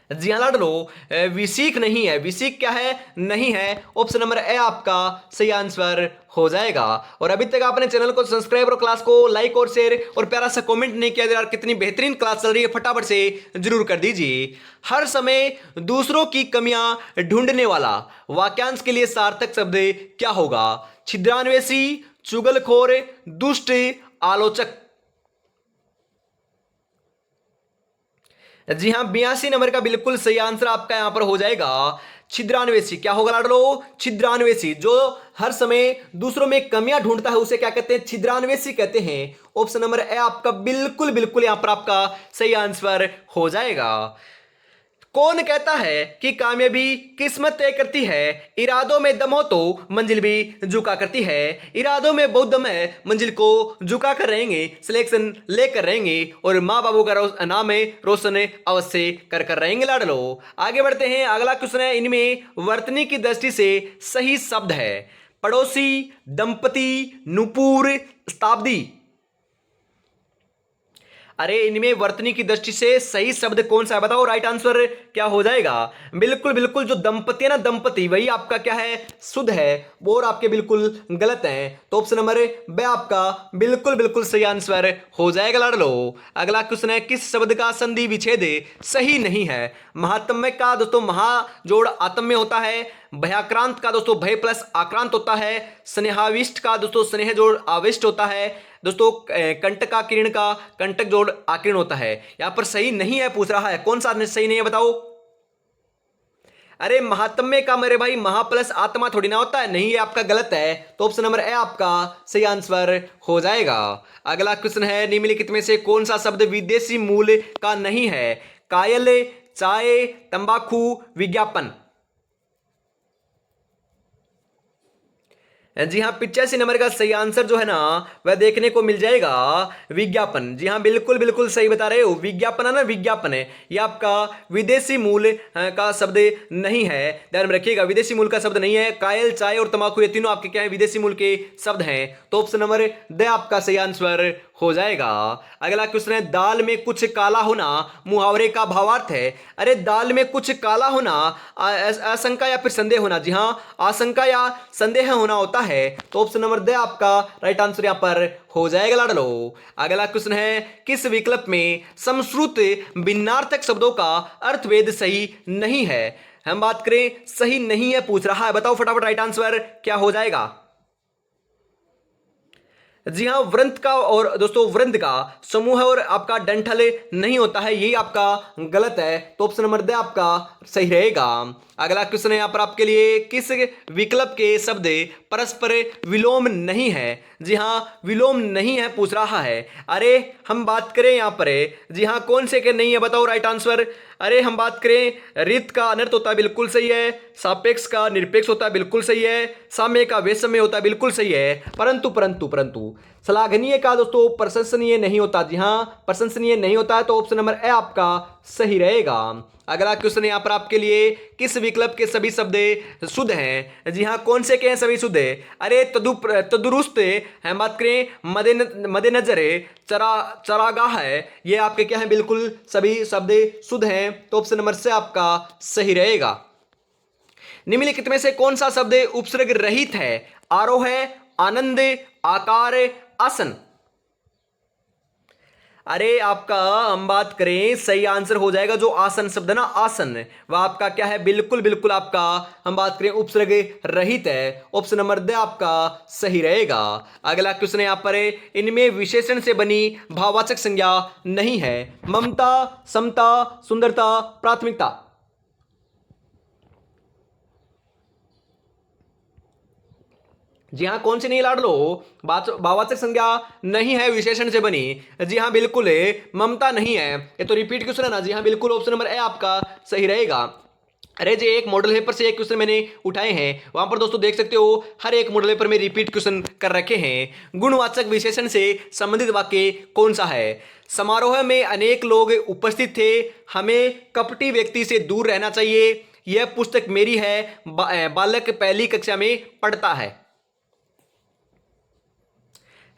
जी हाँ लाडलो, विसीख नहीं है, विसीख क्या है, नहीं है। ऑप्शन नंबर ए आपका सही आंसर हो जाएगा। और अभी तक आपने चैनल को सब्सक्राइब और क्लास को लाइक और शेयर और प्यारा सा कमेंट नहीं किया, यार कितनी बेहतरीन क्लास चल रही है, फटाफट से जरूर कर दीजिए। हर समय दूसरों की कमियां ढूंढने वाला वाक्यांश के लिए सार्थक शब्द क्या होगा? छिद्रान्वेषी, चुगलखोर, दुष्ट, आलोचक। जी हाँ, 82 नंबर का बिल्कुल सही आंसर आपका यहां पर हो जाएगा छिद्रान्वेषी। क्या होगा लाडलो? छिद्रान्वेषी, जो हर समय दूसरों में कमियां ढूंढता है उसे क्या कहते हैं, छिद्रान्वेषी कहते हैं। ऑप्शन नंबर ए आपका बिल्कुल बिल्कुल यहां पर आपका सही आंसर हो जाएगा। कौन कहता है कि कामयाबी किस्मत तय करती है? इरादों में दम हो तो मंजिल भी झुका करती है, इरादों में बहुत दम है, मंजिल को झुका कर रहेंगे, सिलेक्शन लेकर रहेंगे, और माँ बाबू का नाम है रोशन अवश्य कर कर रहेंगे लाडलो। आगे बढ़ते हैं, अगला क्वेश्चन है, इनमें वर्तनी की दृष्टि से सही शब्द है? पड़ोसी, दंपति, नुपुर, शताब्दी। अरे इनमें वर्तनी की दृष्टि से सही शब्द कौन सा है, बताओ, राइट आंसर क्या हो जाएगा? बिल्कुल बिल्कुल, जो दंपति है ना, दंपति, वही आपका क्या है, शुद्ध है, और आपके बिल्कुल गलत है। तो ऑप्शन नंबर बे आपका बिल्कुल बिल्कुल सही आंसर हो जाएगा लाडलो। अगला क्वेश्चन है, किस शब्द का संधि विच्छेद सही नहीं है? महात्म्य का दोस्तों महा जोड़ आत्म्य होता है, भयाक्रांत का दोस्तों भय प्लस आक्रांत होता है, स्नेहाविष्ट का दोस्तों स्नेह जोड़ आविष्ट होता है, दोस्तों कंटक का किरण का कंटक जोड़ आकिरण होता है। यहां पर सही नहीं है पूछ रहा है, कौन सा सही नहीं है बताओ? अरे महात्म्य का मेरे भाई महा प्लस आत्मा थोड़ी ना होता है, नहीं ये आपका गलत है। तो ऑप्शन नंबर ए आपका सही आंसर हो जाएगा। अगला क्वेश्चन है, निम्नलिखित में से कौन सा शब्द विदेशी मूल का नहीं है? कायल, चाय, तंबाकू, विज्ञापन। जी हाँ, 85 नंबर का सही आंसर जो है ना वह देखने को मिल जाएगा विज्ञापन। जी हाँ, बिल्कुल बिल्कुल सही बता रहे हो, विज्ञापन है ना, विज्ञापन है। ये आपका विदेशी मूल का शब्द नहीं है, ध्यान में रखिएगा, विदेशी मूल का शब्द नहीं है। कायल, चाय और तंबाकू ये तीनों आपके क्या है, विदेशी मूल के शब्द हैं। तो ऑप्शन नंबर द आपका सही आंसर हो जाएगा। अगला क्वेश्चन है, दाल में कुछ काला होना मुहावरे का भावार्थ है। अरे दाल में कुछ काला होना आशंका या फिर संदेह होना। जी हाँ, आशंका या संदेह होना होता है। तो ऑप्शन नंबर द आपका राइट आंसर यहां पर हो जाएगा लाडलो। अगला क्वेश्चन है, किस विकल्प में समश्रुत भिन्नार्थक शब्दों का अर्थभेद सही नहीं है। हम बात करें सही नहीं है पूछ रहा है, बताओ फटाफट राइट आंसर क्या हो जाएगा। जी हाँ, वृंत का और दोस्तों वृंद का समूह है और आपका डंठल नहीं होता है, यही आपका गलत है। तो ऑप्शन नंबर द आपका सही रहेगा। अगला क्वेश्चन है यहाँ पर आपके लिए, किस विकल्प के शब्द परस्पर विलोम नहीं है। जी हाँ, विलोम नहीं है पूछ रहा है। अरे हम बात करें यहाँ पर, जी हाँ, कौन से के नहीं है बताओ राइट आंसर। अरे हम बात करें, रित का अनर्थ होता है, बिल्कुल सही है। सापेक्ष का निरपेक्ष होता है, बिल्कुल सही है। साम्य का वैषम्य होता है, बिल्कुल सही है। परंतु परंतु परंतु श्लाघनीय का दोस्तों प्रशंसनीय नहीं होता। जी हाँ, प्रशंसनीय नहीं होता है। तो ऑप्शन नंबर ए आपका सही रहेगा। अगला क्वेश्चन यहाँ पर आपके लिए, किस विकल्प के सभी शब्द शुद्ध हैं। जी हाँ, कौन से के हैं सभी शुद्ध है। अरे तदुरुस्त हम बात करें, मद्देनजर चरागाह है, ये आपके क्या है, बिल्कुल सभी शब्द शुद्ध हैं। तो ऑप्शन नंबर से आपका सही रहेगा। निम्नलिखित में से कौन सा शब्द उपसर्ग रहित है। आरोह, आनंद, आकार, आसन। अरे आपका हम बात करें, सही आंसर हो जाएगा जो आसन शब्द है ना, आसन, वह आपका क्या है, बिल्कुल बिल्कुल आपका हम बात करें उपसर्ग रहित है। ऑप्शन नंबर द आपका सही रहेगा। अगला क्वेश्चन है यहाँ पर, इनमें विशेषण से बनी भाववाचक संज्ञा नहीं है। ममता, समता, सुंदरता, प्राथमिकता। जी हाँ, कौन सी नहीं लाडलो, भाववाचक संज्ञा नहीं है विशेषण से बनी। जी हाँ, बिल्कुल है, ममता नहीं है। ये तो रिपीट क्वेश्चन है ना। जी हाँ, बिल्कुल ऑप्शन नंबर ए आपका सही रहेगा। अरे जी, एक मॉडल पेपर से एक क्वेश्चन मैंने उठाए हैं, वहां पर दोस्तों देख सकते हो हर एक मॉडल पेपर में रिपीट क्वेश्चन कर रखे हैं। गुणवाचक विशेषण से संबंधित वाक्य कौन सा है। समारोह में अनेक लोग उपस्थित थे, हमें कपटी व्यक्ति से दूर रहना चाहिए, यह पुस्तक मेरी है, बालक पहली कक्षा में पढ़ता है।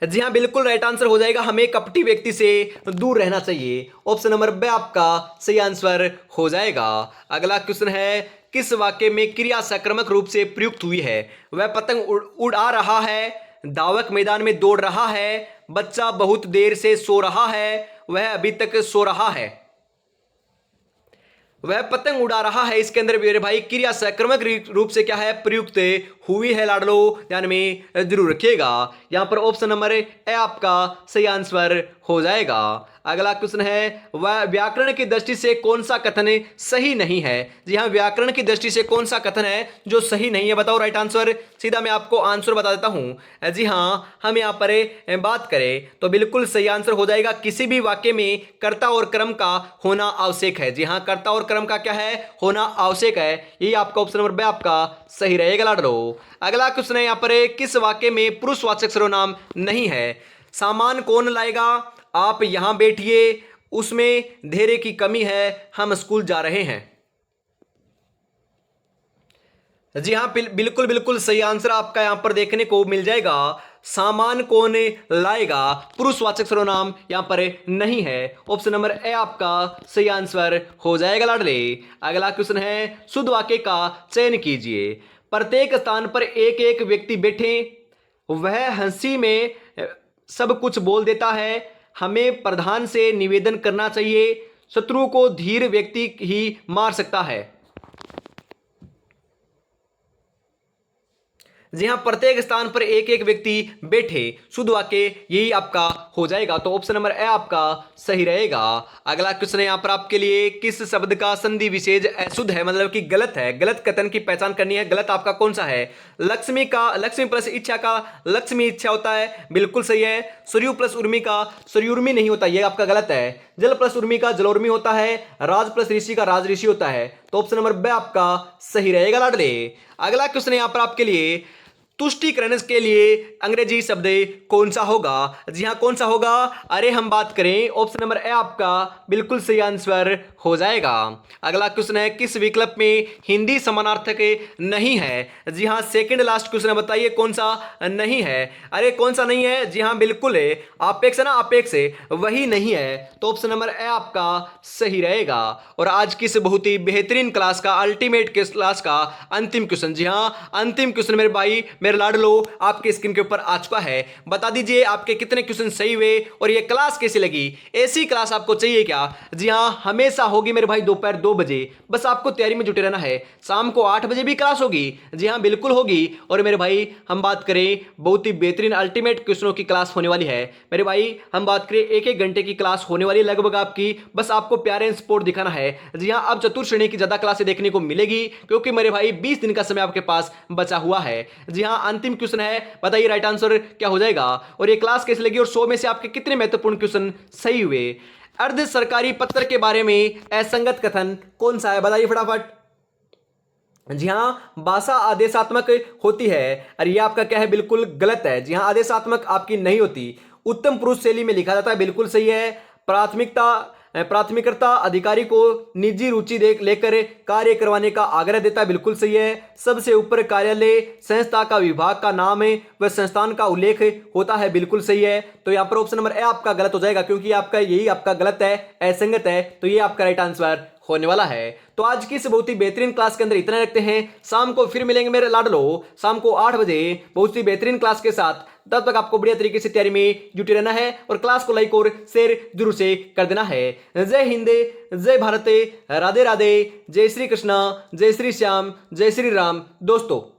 जी हाँ, बिल्कुल राइट आंसर हो जाएगा, हमें कपटी व्यक्ति से दूर रहना चाहिए। ऑप्शन नंबर बी आपका सही आंसर हो जाएगा। अगला क्वेश्चन है, किस वाक्य में क्रिया सक्रमक रूप से प्रयुक्त हुई है। वह पतंग उड़ा रहा है, धावक मैदान में दौड़ रहा है, बच्चा बहुत देर से सो रहा है, वह अभी तक सो रहा है। वह पतंग उड़ा रहा है, इसके अंदर मेरे भाई क्रिया सक्रमक रूप से क्या है, प्रयुक्त हुई है लाडलो, ध्यान में जरूर रखिएगा। यहां पर ऑप्शन नंबर ए आपका सही आंसर हो जाएगा। अगला क्वेश्चन है, वह व्याकरण की दृष्टि से कौन सा कथन सही नहीं है। जी हाँ, व्याकरण की दृष्टि से कौन सा कथन है जो सही नहीं है, बताओ राइट आंसर। सीधा मैं आपको आंसर बता देता हूं। जी हाँ, हम यहाँ पर बात करें तो बिल्कुल सही आंसर हो जाएगा, किसी भी वाक्य में कर्ता और क्रम का होना आवश्यक है। जी हाँ, कर्ता और क्रम का क्या है, होना आवश्यक है, यही आपका ऑप्शन नंबर बी आपका सही रहेगा लाडलो। अगला क्वेश्चन है यहाँ पर, किस वाक्य में पुरुषवाचक सर्वनाम नहीं है। सामान कौन लाएगा, आप यहां बैठिए, उसमें धैर्य की कमी है, हम स्कूल जा रहे हैं। जी हाँ, बिल्कुल बिल्कुल सही आंसर आपका यहां पर देखने को मिल जाएगा। सामान कौन लाएगा, पुरुषवाचक सर्वनाम यहां पर नहीं है। ऑप्शन नंबर ए आपका सही आंसर हो जाएगा लाडले। अगला क्वेश्चन है, शुद्ध वाक्य का चयन कीजिए। प्रत्येक स्थान पर एक एक व्यक्ति बैठे, वह हंसी में सब कुछ बोल देता है, हमें प्रधान से निवेदन करना चाहिए, शत्रु को धीर व्यक्ति ही मार सकता है। जी हाँ, प्रत्येक स्थान पर एक एक व्यक्ति बैठे, शुद्ध वाक्य यही आपका हो जाएगा। तो ऑप्शन नंबर ए आपका सही रहेगा। अगला क्वेश्चन है यहाँ पर आपके लिए, किस शब्द का संधि विशेष अशुद्ध है, मतलब कि गलत है, गलत कथन की पहचान करनी है। गलत आपका कौन सा है। लक्ष्मी का, लक्ष्मी प्लस इच्छा का लक्ष्मी इच्छा होता है, बिल्कुल सही है। सरयू प्लस उर्मी का सरयुर्मी नहीं होता, यह आपका गलत है। जल प्लस उर्मी का जलोर्मी होता है। राज प्लस ऋषि का राज ऋषि होता है। तो ऑप्शन नंबर बी आपका सही रहेगा लाडले। अगला क्वेश्चन है यहाँ पर आपके लिए, तुष्टीकरण के लिए अंग्रेजी शब्द कौन सा होगा? जी हाँ, कौन सा होगा? अरे हम बात करें ऑप्शन नंबर ए आपका बिल्कुल सही आंसर हो जाएगा। अगला क्वेश्चन है, किस विकल्प में हिंदी समानार्थक नहीं है? जी हाँ, सेकंड लास्ट क्वेश्चन है, बताइए कौन सा नहीं है? अरे कौन सा नहीं है? जी हाँ बिल्कुल है, अपेक्ष है ना, अपेक्ष वही नहीं है, तो ऑप्शन नंबर ए आपका सही रहेगा। और आज की इस बहुत ही बेहतरीन क्लास का, अल्टीमेट क्लास का अंतिम क्वेश्चन, जी हाँ अंतिम क्वेश्चन मेरे भाई मेरे लाडलो आपके स्क्रीन के ऊपर आ चुका है। बता दीजिए आपके कितने क्वेश्चन सही हुए और ये क्लास कैसी लगी? ऐसी क्लास आपको चाहिए क्या? जी हाँ, हमेशा होगी मेरे भाई दोपहर 2 बजे, बस आपको तैयारी में जुटे रहना है। शाम को 8 बजे भी क्लास होगी, जी हाँ बिल्कुल होगी। और मेरे भाई हम बात करें, बहुत ही बेहतरीन अल्टीमेट क्वेश्चनों की क्लास होने वाली है मेरे भाई। हम बात करें 1-1 घंटे की क्लास होने वाली है लगभग आपकी, बस आपको प्यारे सपोर्ट दिखाना है। जी हाँ, अब चतुर्थ श्रेणी की ज्यादा क्लासें देखने को मिलेगी, क्योंकि मेरे भाई 20 दिन का समय आपके पास बचा हुआ है। जी हाँ, अंतिम क्वेश्चन है, बताइए राइट आंसर क्या हो जाएगा और ये क्लास कैसे लगी और 100 में से आपके कितने महत्वपूर्ण क्वेश्चन सही हुए? अर्ध सरकारी पत्र के बारे में असंगत कथन कौन सा है? बताइए फटाफट। जी हाँ, भाषा आदेशात्मक होती है, और ये आपका क्या है? बिल्कुल गलत है। जी हाँ, आदेशात्मक आपकी नहीं होती, उत्तम पुरुष शैली में लिखा जाता है, बिल्कुल सही है। प्राथमिकता अधिकारी को निजी रुचि देख लेकर कार्य करवाने का आग्रह देता है, बिल्कुल सही है। सबसे ऊपर कार्यालय संस्था का विभाग का नाम है वह संस्थान का उल्लेख होता है, बिल्कुल सही है। तो यहाँ पर ऑप्शन नंबर ए आपका गलत हो जाएगा, क्योंकि आपका यही आपका गलत है, असंगत है, तो ये आपका राइट आंसर होने वाला है। तो आज की इस बहुत ही बेहतरीन क्लास के अंदर इतना रखते हैं, शाम को फिर मिलेंगे मेरे लाडलो, शाम को 8 बजे बहुत ही बेहतरीन क्लास के साथ। तब तक आपको बढ़िया तरीके से तैयारी में जुटे रहना है और क्लास को लाइक और शेयर जरूर से कर देना है। जय हिंद, जय भारत, राधे राधे, जय श्री कृष्णा, जय श्री श्याम, जय श्री राम दोस्तों।